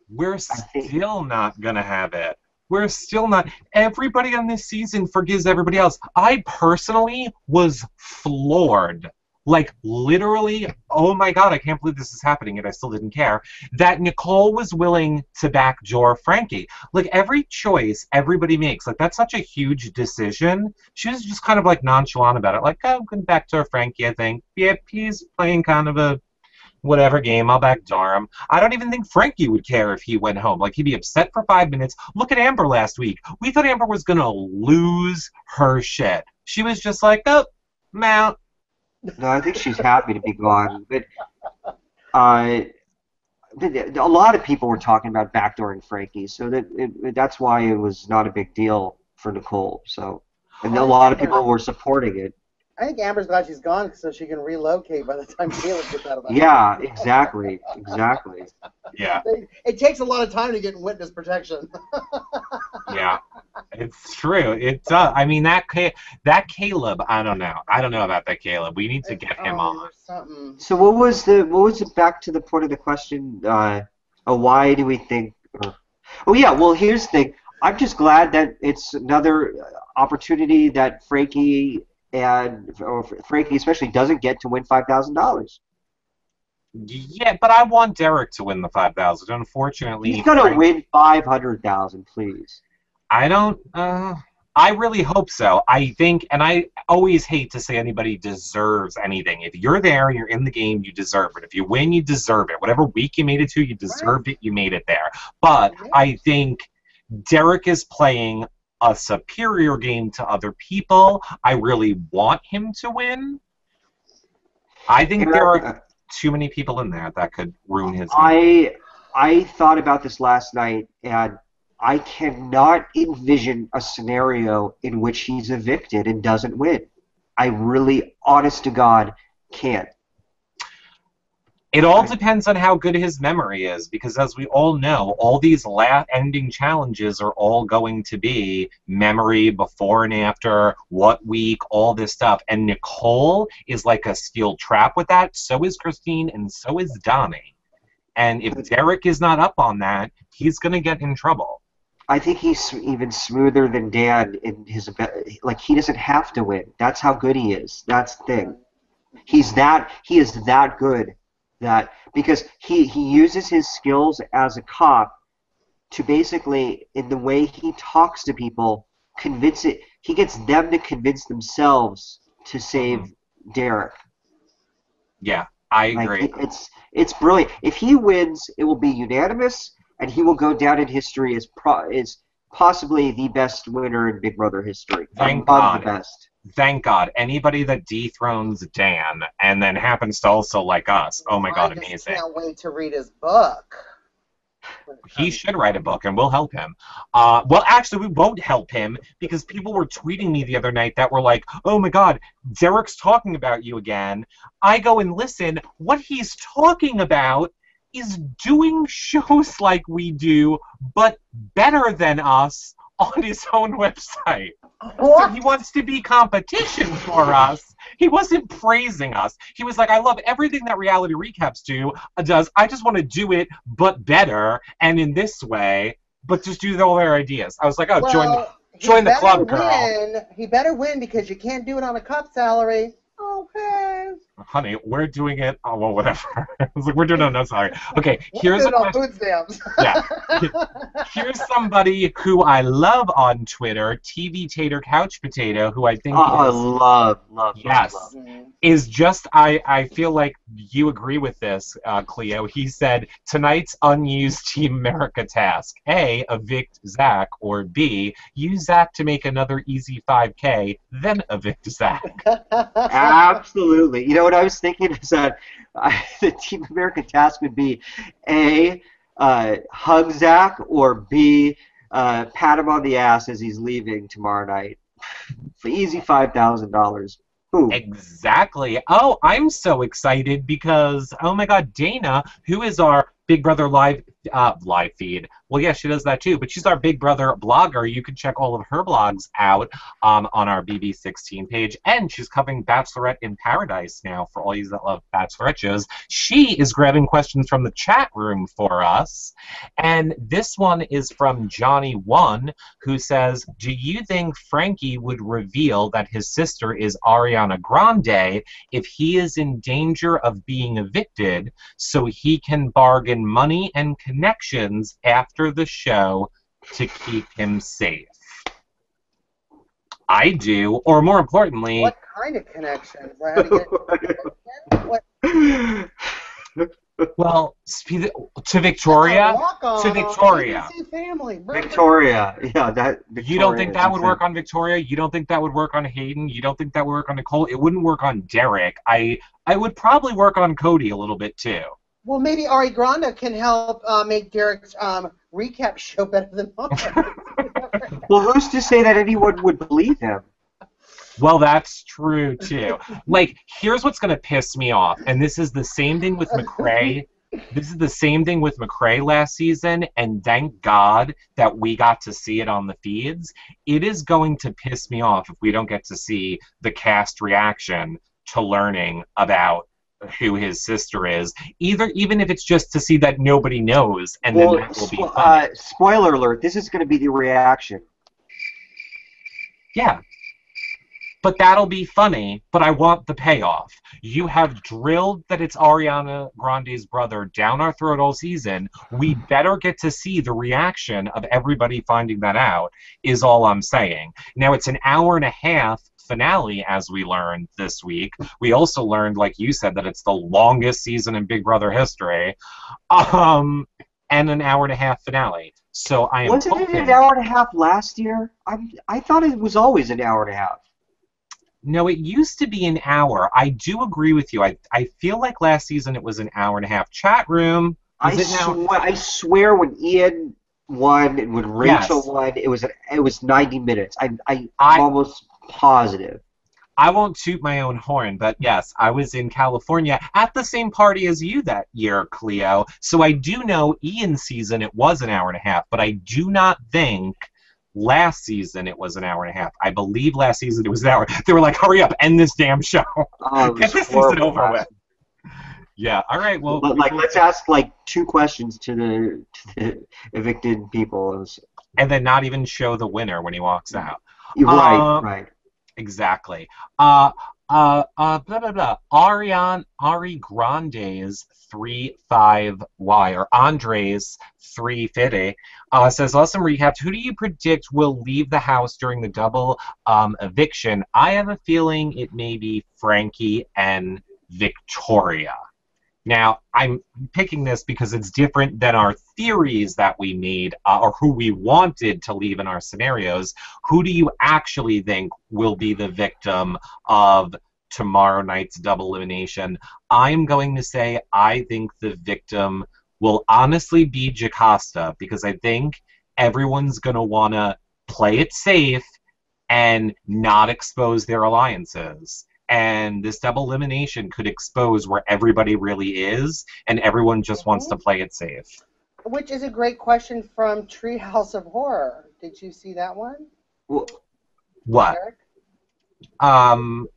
We're still not going to have it. We're still not. Everybody on this season forgives everybody else. I personally was floored. Like, literally, oh my god, I can't believe this is happening, and I still didn't care, that Nicole was willing to back Jor Frankie. Like, every choice everybody makes, like, that's such a huge decision. She was just kind of, like, nonchalant about it. Like, oh, I'm going back Jor Frankie, I think. Yep, he's playing kind of a whatever game. I'll back Durham. I don't even think Frankie would care if he went home. Like, he'd be upset for 5 minutes. Look at Amber last week. We thought Amber was going to lose her shit. She was just like, oh, mount. No, I think she's happy to be gone. But a lot of people were talking about backdooring Frankie, so that's why it was not a big deal for Nicole. So, and a lot of people were supporting it. I think Amber's glad she's gone so she can relocate by the time Caleb gets out of the house. Yeah, exactly. Yeah. It takes a lot of time to get in witness protection. Yeah. It's true. It does. I mean, that Caleb, I don't know. I don't know about that Caleb. We need to get him on. There's something. So what was it back to the point of the question? Why do we think? Oh yeah. Well, here's the thing. I'm just glad that it's another opportunity that Frankie especially doesn't get to win $5,000. Yeah, but I want Derek to win the 5,000. Unfortunately, He's gonna win 500,000, please. I don't. I really hope so. I think, and I always hate to say anybody deserves anything. If you're there, you're in the game, you deserve it. If you win, you deserve it. Whatever week you made it to, you deserved it. You made it there. But I think Derek is playing a superior game to other people. I really want him to win. I think there are too many people in there that could ruin his game. I thought about this last night, and I cannot envision a scenario in which he's evicted and doesn't win. I really, honest to God, can't. It all depends on how good his memory is, because as we all know, all these ending challenges are all going to be memory, before and after, what week, all this stuff. And Nicole is like a steel trap with that. So is Christine, and so is Donnie. And if Derek is not up on that, he's going to get in trouble. I think he's even smoother than Dan in his ability. Like, he doesn't have to win. That's how good he is. That's the thing. He is that good that because he uses his skills as a cop to basically, in the way he talks to people, he gets them to convince themselves to save Derek. Yeah, I agree. It's brilliant. If he wins, it will be unanimous, and he will go down in history as possibly the best winner in Big Brother history. Thank Among God. the best. Thank God. Anybody that dethrones Dan and then happens to also like us, oh my God, amazing. I can't wait to read his book. He should write a book, and we'll help him. Well, actually, we won't help him, because people were tweeting me the other night that were like, oh my God, Derek's talking about you again. I go and listen. What he's talking about is doing shows like we do, but better than us on his own website. So he wants to be competition for us. He wasn't praising us. He was like, I love everything that Reality Recaps does. I just want to do it, but better, and in this way, but just do all their ideas. I was like, oh, join the club, girl. He better win, because you can't do it on a cop salary. Okay. Honey, we're doing it. Oh, well, whatever. I was like, we're doing it. No, sorry. Okay, here's a question. Food stamps. Yeah. Here's somebody who I love on Twitter, TV Tater Couch Potato, who I think love. Yes. Is just, I feel like you agree with this, Cleo. He said, tonight's unused Team America task. A, evict Zach, or B, use Zach to make another easy 5K, then evict Zach. Absolutely. You know what I was thinking is that the Team America task would be A, hug Zach, or B, pat him on the ass as he's leaving tomorrow night. For easy $5,000. Boom. Exactly. Oh, I'm so excited because, oh my God, Dana, who is our Big Brother live feed. Well, yeah, she does that too, but she's our Big Brother blogger. You can check all of her blogs out on our BB16 page, and she's covering Bachelorette in Paradise now for all you that love Bachelorette shows. She is grabbing questions from the chat room for us, and this one is from Johnny1, who says, do you think Frankie would reveal that his sister is Ariana Grande if he is in danger of being evicted so he can bargain money and connections after the show to keep him safe? I do, or more importantly... What kind of connections? What? Well, to Victoria. To Victoria. Family. Victoria. Yeah, that. Victoria, you don't think that would work on Victoria? You don't think that would work on Hayden? You don't think that would work on Nicole? It wouldn't work on Derek. I would probably work on Cody a little bit too. Well, maybe Ari Grande can help make Derek's recap show better than mine. Well, who's to say that anyone would believe him? Well, that's true too. Like, here's what's gonna piss me off, and this is the same thing with McCrae. This is the same thing with McCrae last season, and thank God that we got to see it on the feeds. It is going to piss me off if we don't get to see the cast reaction to learning about who his sister is. Even if it's just to see that nobody knows, and then that will be fun. Spoiler alert, this is going to be the reaction. Yeah. But that'll be funny, but I want the payoff. You have drilled that it's Ariana Grande's brother down our throat all season. We better get to see the reaction of everybody finding that out, is all I'm saying. Now, it's an hour and a half finale, as we learned this week. We also learned, like you said, that it's the longest season in Big Brother history, and an hour and a half finale. So I am Wasn't it an hour and a half last year? I thought it was always an hour and a half. No, it used to be an hour. I do agree with you. I feel like last season it was an hour and a half. Chat room. I swear when Ian won and when Rachel won, it was 90 minutes. I'm almost positive. I won't toot my own horn, but yes, I was in California at the same party as you that year, Cleo. So I do know Ian's season it was an hour and a half, but I do not think last season it was an hour and a half. I believe last season it was an hour. They were like, hurry up, end this damn show. Get this season over with. Yeah, all right, well... But, let's ask, 2 questions to the evicted people. And then not even show the winner when he walks out. Right. Exactly. Blah, blah, blah. Ari Grande's 3-5-Y, or Andres 350, says, awesome recap. Who do you predict will leave the house during the double eviction? I have a feeling it may be Frankie and Victoria. Now, I'm picking this because it's different than our theories that we made, or who we wanted to leave in our scenarios. Who do you actually think will be the victim of tomorrow night's double elimination? I'm going to say I think the victim will honestly be Jocasta, because I think everyone's going to want to play it safe and not expose their alliances. And this double elimination could expose where everybody really is, and everyone just wants to play it safe. Which is a great question from Treehouse of Horror. Did you see that one? What? Derek?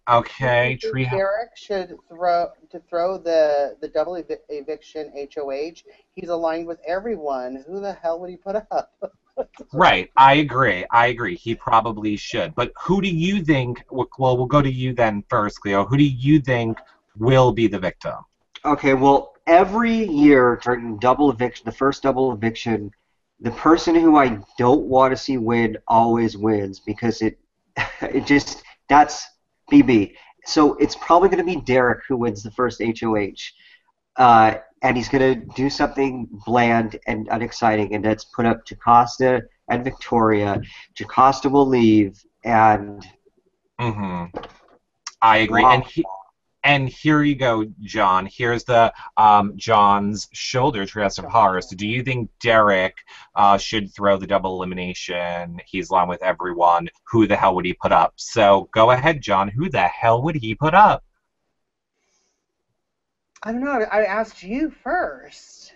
Okay, Treehouse. Derek should throw the double eviction HOH. He's aligned with everyone. Who the hell would he put up? Right, I agree. He probably should. But who do you think, well, we'll go to you then first, Cleo. Who do you think will be the victim? Okay, well, every year during double eviction, the first double eviction, the person who I don't want to see win always wins, because that's BB. So it's probably going to be Derek who wins the first HOH. And he's going to do something bland and unexciting, and that's put up Jocasta and Victoria. Jocasta will leave, and... I agree. Wow. And here you go, John. Here's the John's shoulder Treehouse of Horror. So do you think Derek should throw the double elimination? He's along with everyone. Who the hell would he put up? So go ahead, John. Who the hell would he put up? I don't know. I asked you first.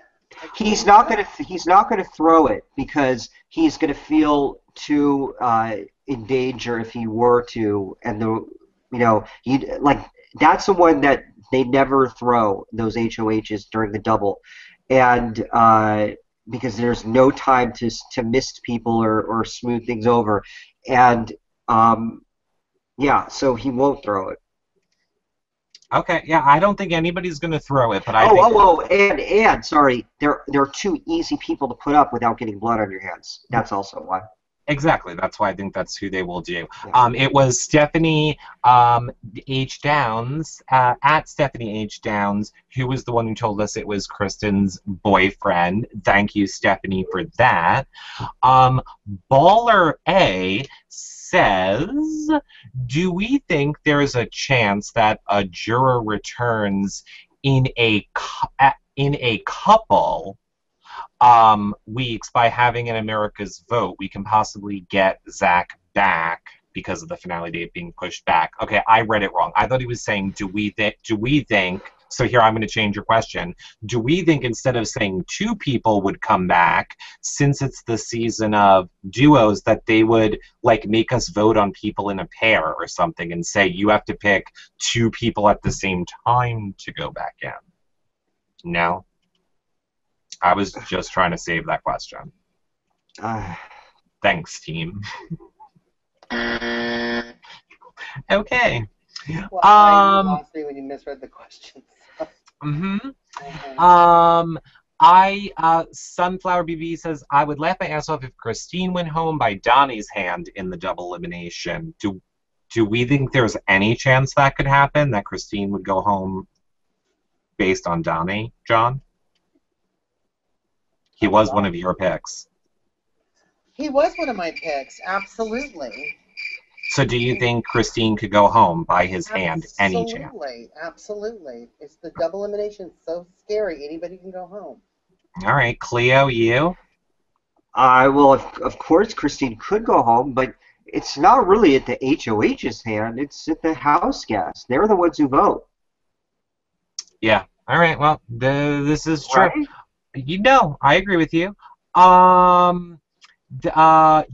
He's not gonna throw it, because he's gonna feel too in danger if he were to, and that's the one that they never throw, those HOHs during the double, and because there's no time to mist people or smooth things over, and so he won't throw it. Okay, yeah, I don't think anybody's going to throw it, but and sorry, there are 2 easy people to put up without getting blood on your hands. That's also why. Exactly, that's why I think that's who they will do. Yeah. It was Stephanie H. Downs, at Stephanie H. Downs, who was the one who told us it was Kristen's boyfriend. Thank you, Stephanie, for that. Baller A says, do we think there is a chance that a juror returns in a couple weeks by having an America's vote? We can possibly get Zach back. because of the finale date being pushed back. Okay, I read it wrong. I thought he was saying, do we think, so here I'm going to change your question. Do we think instead of saying 2 people would come back, since it's the season of duos, that they would like make us vote on people in a pair or something and say you have to pick 2 people at the same time to go back in? No? I was just trying to save that question. Thanks, team. Okay. Well, you lost me when you misread the question. Sunflower BB says, I would laugh my ass off if Christine went home by Donnie's hand in the double elimination. Do we think there's any chance that could happen, that Christine would go home based on Donnie, John? He was one of your picks. He was one of my picks, absolutely. So do you think Christine could go home by his hand any chance? Absolutely. It's the double elimination, so scary. Anybody can go home. All right, Cleo, you? Well, of course Christine could go home, but it's not really at the HOH's hand. It's at the house guests. They're the ones who vote. Yeah. All right, well, this is true. Right? You know, I agree with you.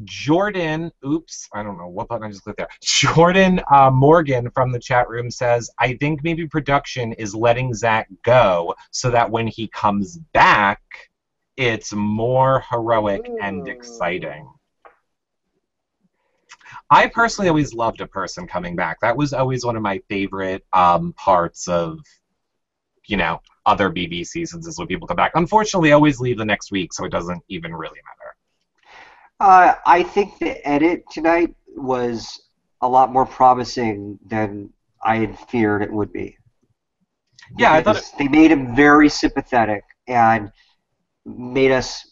Jordan, oops, I don't know what button I just clicked there. Jordan Morgan from the chat room says, I think maybe production is letting Zach go so that when he comes back, it's more heroic and exciting. I personally always loved a person coming back. That was always one of my favorite parts of, you know, other BB seasons, is when people come back. Unfortunately, I always leave the next week, so it doesn't even really matter. I think the edit tonight was a lot more promising than I had feared it would be. Yeah, I thought they made him very sympathetic and made us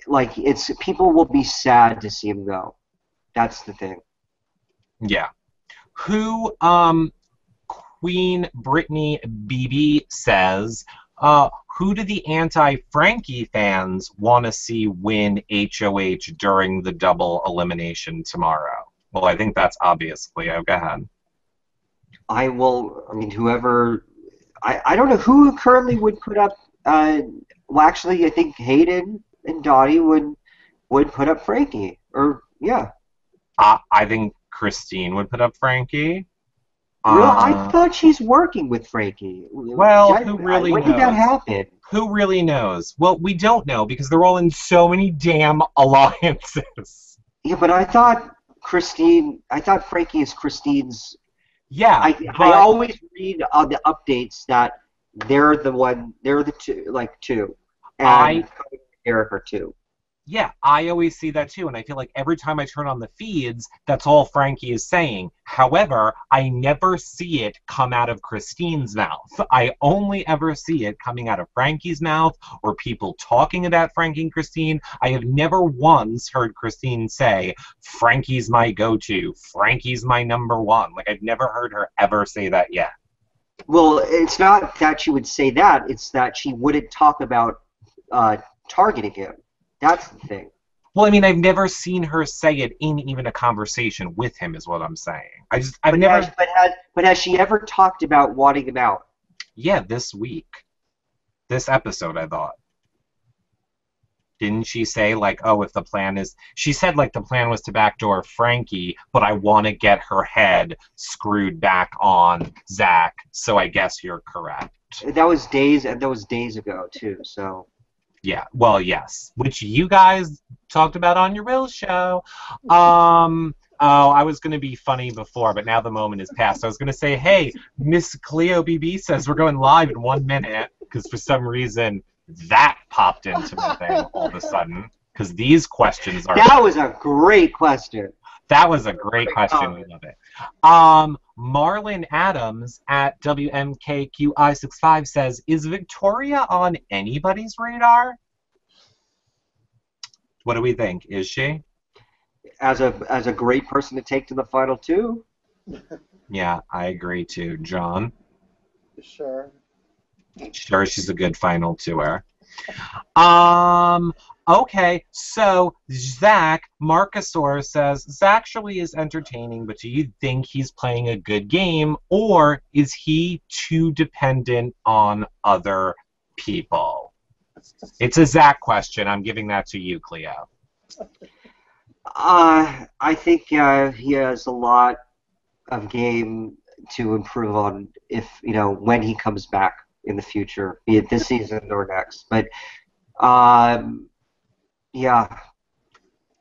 like people will be sad to see him go. That's the thing. Yeah. Who Queen Brittany BB says, who do the anti-Frankie fans want to see win HOH during the double elimination tomorrow? Well, I think that's obvious, Cleo. Go ahead. Whoever... I don't know who currently would put up... well, actually, I think Hayden and Dottie would put up Frankie. Or, yeah. I think Christine would put up Frankie. I thought she's working with Frankie. Well, who really knows? When did that happen? Who really knows? Well, we don't know because they're all in so many damn alliances. Yeah, but I thought Frankie is Christine's... Yeah, I always read on the updates that they're the two. And Eric are two. Yeah, I always see that too, and I feel like every time I turn on the feeds, that's all Frankie is saying. However, I never see it come out of Christine's mouth. I only ever see it coming out of Frankie's mouth or people talking about Frankie and Christine. I have never once heard Christine say, Frankie's my go-to, Frankie's my number one. Like, I've never heard her ever say that yet. Well, it's not that she would say that, it's that she wouldn't talk about targeting him. That's the thing. Well, I mean, I've never seen her say it in even a conversation with him, is what I'm saying. But has she ever talked about wanting him out? Yeah, this week. This episode, I thought. Didn't she say, like, oh, if the plan is... She said, like, the plan was to backdoor Frankie, but I want to get her head screwed back on Zach, so I guess you're correct. That was days ago, too, so... Yeah, well, yes. Which you guys talked about on your real show. I was going to be funny before, but now the moment is past. I was going to say, hey, Miss Cleo BB says we're going live in 1 minute, because for some reason that popped into my thing all of a sudden, because these questions are... That was a great question. That was a great question. We love it. Marlon Adams at WMKQI65 says, is Victoria on anybody's radar? What do we think? Is she? As a great person to take to the final two? Yeah, I agree too. John? Sure. Sure, she's a good final two-er. Okay, so Zach, Marcusor says, Zach actually is entertaining, but do you think he's playing a good game, or is he too dependent on other people? It's a Zach question. I'm giving that to you, Cleo. I think he has a lot of game to improve on if when he comes back in the future, be it this season or next. But yeah,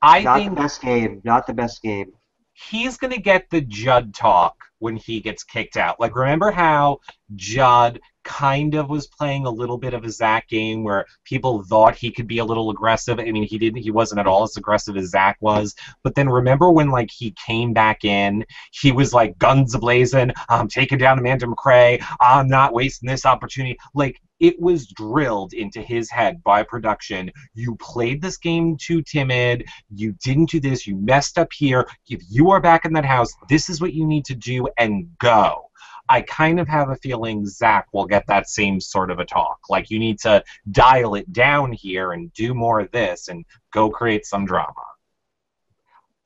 I not think the best game. Not the best game. he's going to get the Judd talk when he gets kicked out. Like, remember how Judd kind of was playing a little bit of a Zach game where people thought he could be a little aggressive. I mean, he wasn't at all as aggressive as Zach was. But then remember when, like, he came back in, he was like guns ablazing, I'm taking down Amanda McRae, I'm not wasting this opportunity. Like, it was drilled into his head by production. You played this game too timid. You didn't do this. You messed up here. If you are back in that house, this is what you need to do and go. I kind of have a feeling Zach will get that same sort of a talk. Like, you need to dial it down here and do more of this and go create some drama.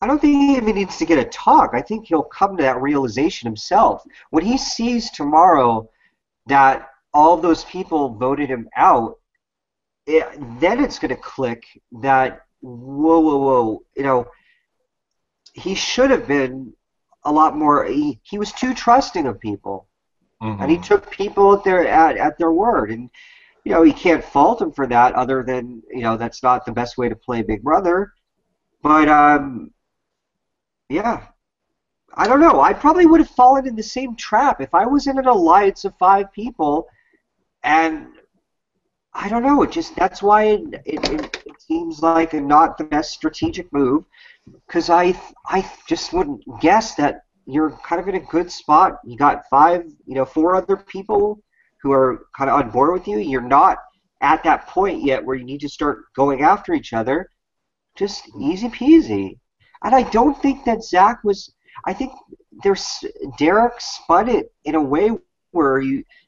I don't think he even needs to get a talk. I think he'll come to that realization himself. When he sees tomorrow that all of those people voted him out, then it's going to click that, whoa, he should have been a lot more. He was too trusting of people, and he took people at their word. And you can't fault him for that, other than that's not the best way to play Big Brother. But yeah, I don't know. I probably would have fallen in the same trap if I was in an alliance of 5 people, and I don't know. That's why it seems like not the best strategic move. Because I just wouldn't guess that you're kind of in a good spot. You got 4 other people who are kind of on board with you. You're not at that point yet where you need to start going after each other. Just easy peasy. And I don't think that Zach was. I think Derek spun it in a way where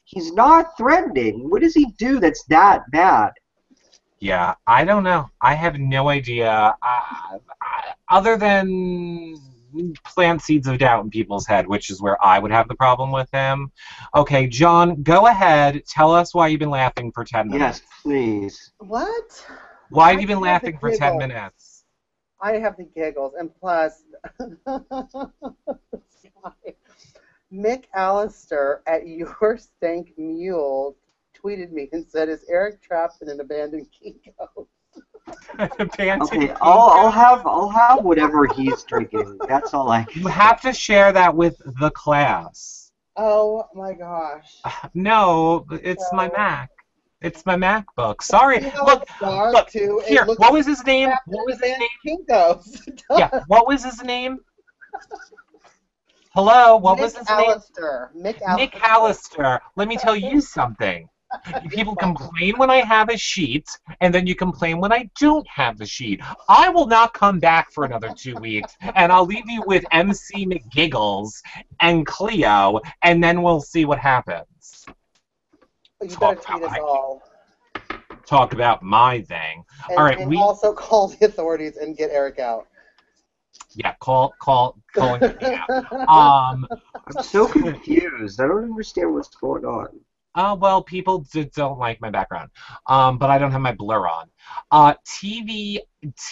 he's not threatening. What does he do that's that bad? Yeah, I don't know. I have no idea. Other than plant seeds of doubt in people's head, which is where I would have the problem with him. Okay, John, go ahead. Tell us why you've been laughing for 10 minutes. Yes, please. What? Why have you been laughing for 10 minutes? I have the giggles, and plus, Mick Allister at Your Stank Mule tweeted me and said, "Is Eric trapped in an abandoned Kinko's?" Okay, I'll have whatever he's drinking. That's all I can. You have to share that with the class. Oh my gosh. No, it's my Mac. It's my MacBook. Sorry. Look here. What was his name? What was his name? Kinko's. Yeah. What was his name? Hello. What was his name? Mick Allister. Let me tell you something. People complain when I have a sheet, and then you complain when I don't have the sheet. I will not come back for another 2 weeks, and I'll leave you with MC McGiggles and Cleo, and then we'll see what happens. You better tweet us all. Talk about my thing. And, all right, and also call the authorities and get Eric out. Yeah, calling me out. I'm so confused. I don't understand what's going on. Well, people don't like my background, but I don't have my blur on. TV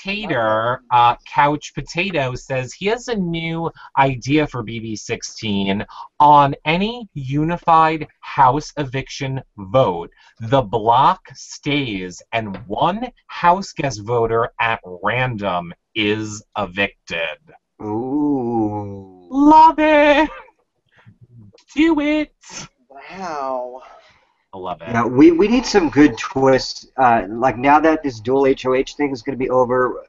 Tater, Couch Potato says he has a new idea for BB16 on any unified house eviction vote. The block stays, and one house guest voter at random is evicted. Ooh. Love it! Do it! Wow. I love it. Yeah, we need some good twists. Like now that this dual HOH thing is going to be over,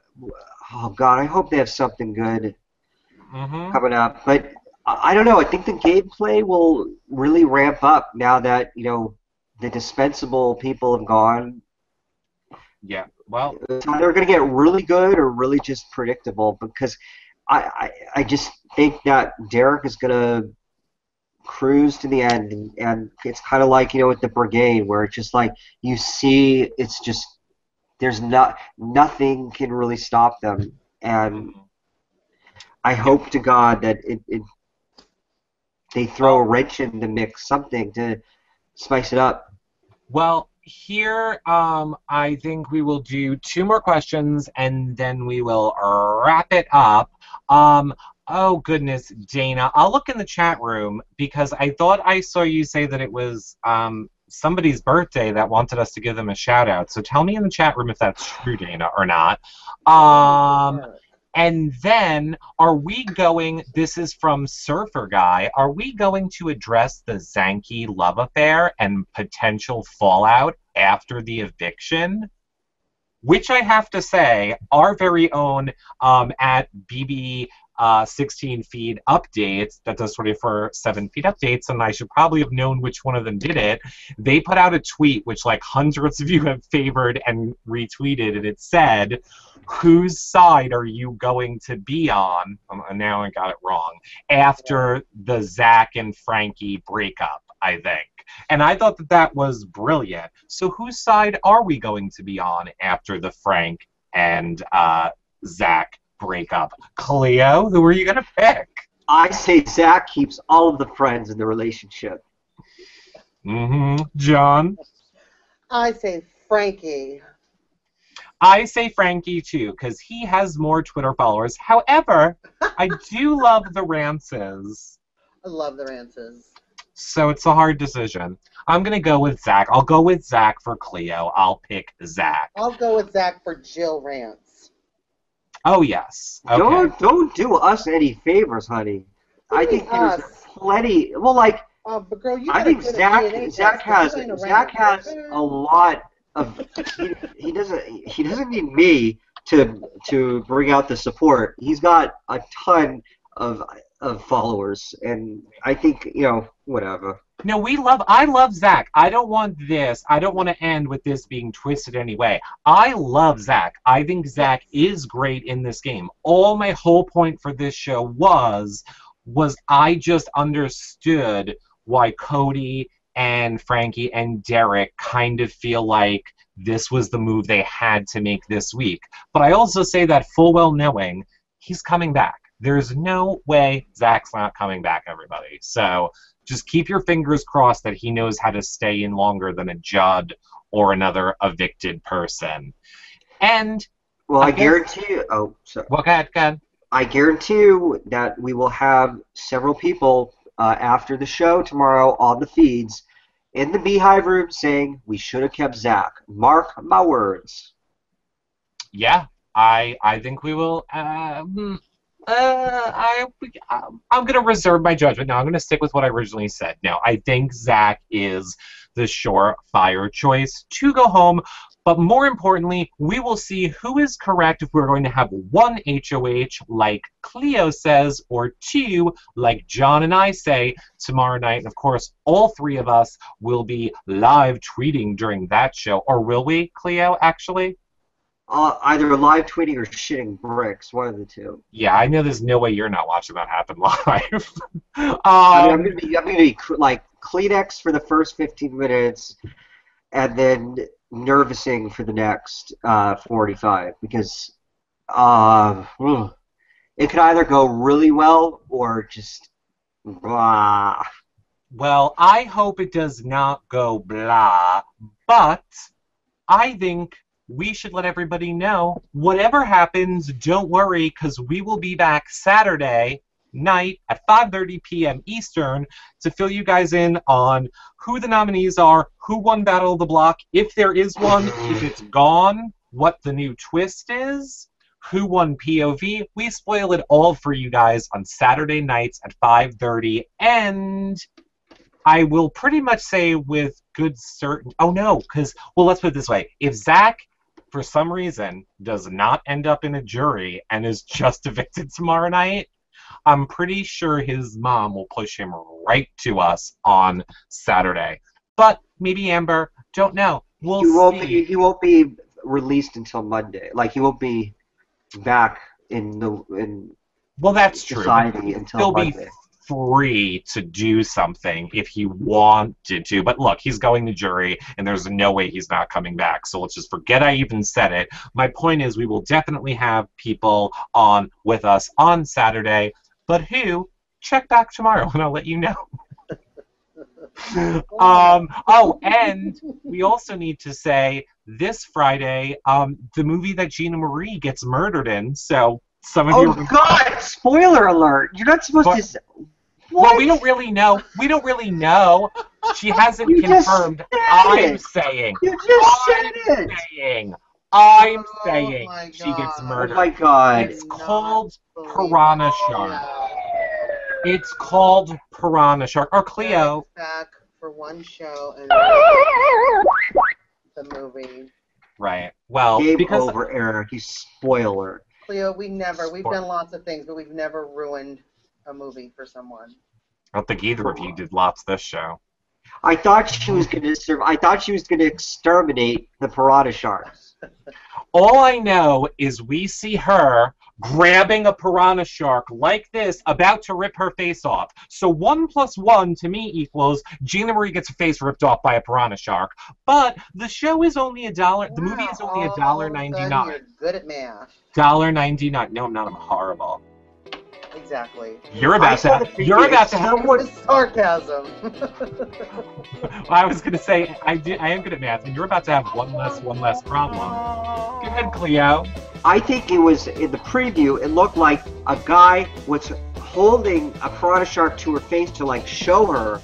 oh God, I hope they have something good coming up. But I don't know. I think the gameplay will really ramp up now that the dispensable people have gone. Yeah. Well, it's either going to get really good or really just predictable, because I just think that Derek is going to cruise to the end, and it's kind of like, with the brigade, where it's just like you see, it's just there's nothing can really stop them, and I hope to God that they throw a wrench in the mix, something to spice it up. Well, here, I think we will do 2 more questions, and then we will wrap it up. Oh, goodness, Dana, I'll look in the chat room, because I thought I saw you say that it was somebody's birthday that wanted us to give them a shout-out. So tell me in the chat room if that's true, Dana, or not. And then, are we going, this is from Surfer Guy, are we going to address the Zanky love affair and potential fallout after the eviction? Which I have to say, our very own at BB 16 feed updates, that does 24/7 feed updates, and I should probably have known which one of them did it. They put out a tweet, which like hundreds of you have favored and retweeted, and it said, whose side are you going to be on? Now I got it wrong. After the Zach and Frankie breakup, I think. And I thought that was brilliant. So whose side are we going to be on after the Frank and Zach breakup? Cleo, who are you going to pick? I say Zach keeps all of the friends in the relationship. John? I say Frankie. I say Frankie, too, because he has more Twitter followers. However, I do love the Rances. I love the Rances. So it's a hard decision. I'm going to go with Zach. I'll go with Zach for Cleo. I'll pick Zach. I'll go with Zach for Jill Rance. Oh, yes. Okay. Don't do us any favors, honey. I think there's plenty. Well, like, but girl, you I think Zach has a lot of. He doesn't need me to bring out the support. He's got a ton of followers, and I think, whatever. No, I love Zach. I don't want to end with this being twisted anyway. I love Zach. I think Zach is great in this game. My whole point for this show was I just understood why Cody and Frankie and Derek kind of feel like this was the move they had to make this week. But I also say that full well knowing he's coming back. There's no way Zach's not coming back, everybody. So just keep your fingers crossed that he knows how to stay in longer than a Judd or another evicted person. And I guarantee you. Oh, sorry. Well, go ahead. I guarantee you that we will have several people after the show tomorrow on the feeds in the Beehive room saying we should have kept Zach. Mark my words. Yeah, I think we will. I'm going to reserve my judgment. No, I'm going to stick with what I originally said. No, I think Zach is the surefire choice to go home. But more importantly, we will see who is correct if we're going to have 1 HOH, like Cleo says, or 2, like John and I say, tomorrow night. And of course, all 3 of us will be live tweeting during that show. Or will we, Cleo, actually? Either live tweeting or shitting bricks, one of the two. Yeah, I know there's no way you're not watching that happen live. I'm gonna be like Kleenex for the first 15 minutes, and then nervousing for the next 45, because it could either go really well or just blah. Well, I hope it does not go blah, but I think we should let everybody know, whatever happens, don't worry, because we will be back Saturday night at 5:30 p.m. Eastern to fill you guys in on who the nominees are, who won Battle of the Block, if there is one, if it's gone, what the new twist is, who won POV. We spoil it all for you guys on Saturday nights at 5:30, and I will pretty much say with good certainty. Oh no, because, well, let's put it this way. If Zach, for some reason, does not end up in a jury and is just evicted tomorrow night, I'm pretty sure his mom will push him right to us on Saturday. But maybe Amber, don't know. We'll see. He won't be released until Monday. Like, he won't be back in well, that's true. Society until Monday. free to do something if he wanted to. But look, he's going to jury, and there's no way he's not coming back. So let's just forget I even said it. My point is we will definitely have people on with us on Saturday. But who? Check back tomorrow, and I'll let you know. Oh, and we also need to say this Friday, the movie that Gina Marie gets murdered in. So some of you. Oh God! Spoiler alert! You're not supposed to. Say... Well, we don't really know. We don't really know. She hasn't confirmed. I'm saying. You just said it. I'm saying she gets murdered. Oh my God! It's called Piranha Shark. It's called Piranha Shark. Or Cleo. Back for one show and the movie. Right. Well, Game because over, Eric. You spoiler. Cleo, we've done lots of things, but we've never ruined a movie for someone. I don't think either of you did lots this show. I thought she was going to I thought she was going to exterminate the piranha sharks. All I know is we see her grabbing a piranha shark like this, about to rip her face off. So 1 + 1 to me equals Gina Marie gets her face ripped off by a piranha shark. But the show is only $1. The movie is only $1.99. You're good at math. $1.99. No, I'm not. I'm horrible. Exactly. You're about to have sarcasm. I was gonna say I am good at math, and you're about to have one less problem. Go ahead, Cleo. I think it was in the preview. It looked like a guy was holding a piranha shark to her face to like show her,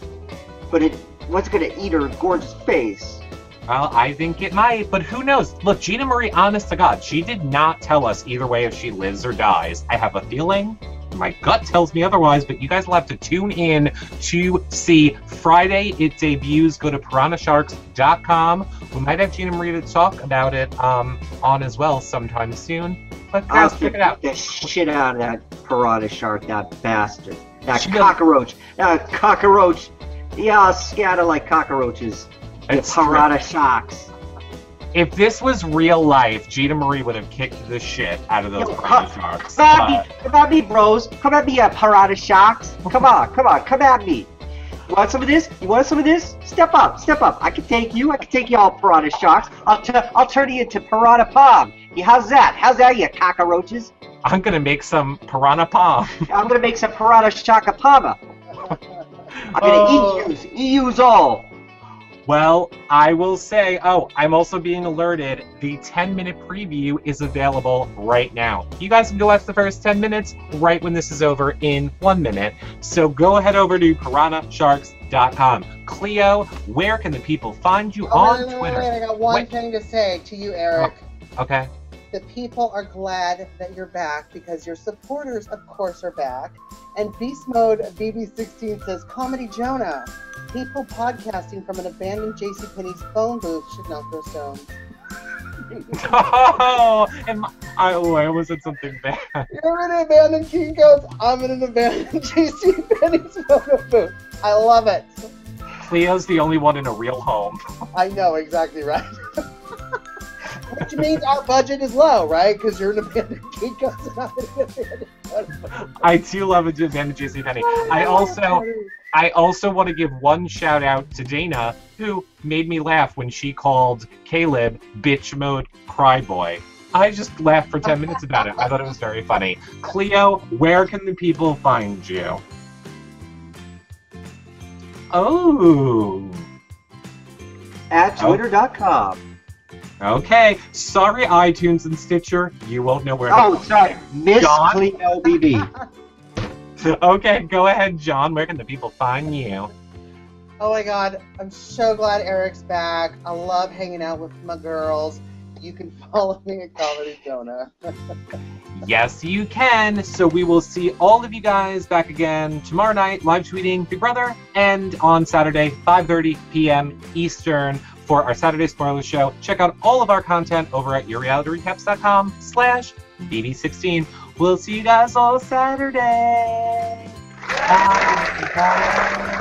but it wasn't gonna eat her gorgeous face. Well, I think it might, but who knows? Look, Gina Marie, honest to God, she did not tell us either way if she lives or dies. I have a feeling. My gut tells me otherwise, but you guys will have to tune in to see. Friday it debuts. Go to piranhasharks.com. We might have Gina Marie to talk about it on as well sometime soon. But guys, check it out. The shit out of that piranha shark, that bastard. That cockroach. That cockroach. Yeah, scatter like cockroaches. The piranha sharks. If this was real life, Gina Marie would have kicked the shit out of those piranha sharks. Come at me, bros. Come at me, piranha sharks. Come on, come at me. You want some of this? You want some of this? Step up, step up. I can take you. I can take you all piranha sharks. I'll turn you into piranha palm. Yeah, how's that? How's that, you cockroaches? I'm gonna make some piranha palm. I'm gonna make some piranha shaka palma. I'm gonna eat yous all. Well, I will say, I'm also being alerted, the 10-minute preview is available right now. You guys can go watch the first 10 minutes right when this is over in 1 minute. So go ahead over to piranhasharks.com. Cleo, where can the people find you on Twitter? I got one thing to say to you, Eric. Oh, okay. The people are glad that you're back because your supporters, of course, are back. And Beast Mode BB16 says, Comedy Jonah. People podcasting from an abandoned JCPenney's phone booth should not throw stones. I almost said something bad. You're in an abandoned Kinko's. I'm in an abandoned JCPenney's phone booth. I love it. Cleo's the only one in a real home. I know, exactly right. Which means our budget is low, right? Because you're an abandoned Kinko's and I'm an abandoned phone booth. I do love an abandoned JCPenney. I also want to give one shout out to Dana, who made me laugh when she called Caleb bitch mode cry boy. I just laughed for 10 minutes about it. I thought it was very funny. Cleo, where can the people find you? Oh. At twitter.com. Okay. Sorry, iTunes and Stitcher. You won't know where. Oh, sorry. Miss John? Cleo BB. Okay, go ahead, John. Where can the people find you? Oh my God, I'm so glad Eric's back. I love hanging out with my girls. You can follow me at Comedy Jonah. Yes, you can. So we will see all of you guys back again tomorrow night, live tweeting Big Brother, and on Saturday, 5:30 p.m. Eastern for our Saturday Spoiler Show. Check out all of our content over at yourrealityrecaps.com/BB16. We'll see you guys all Saturday. Bye. Bye.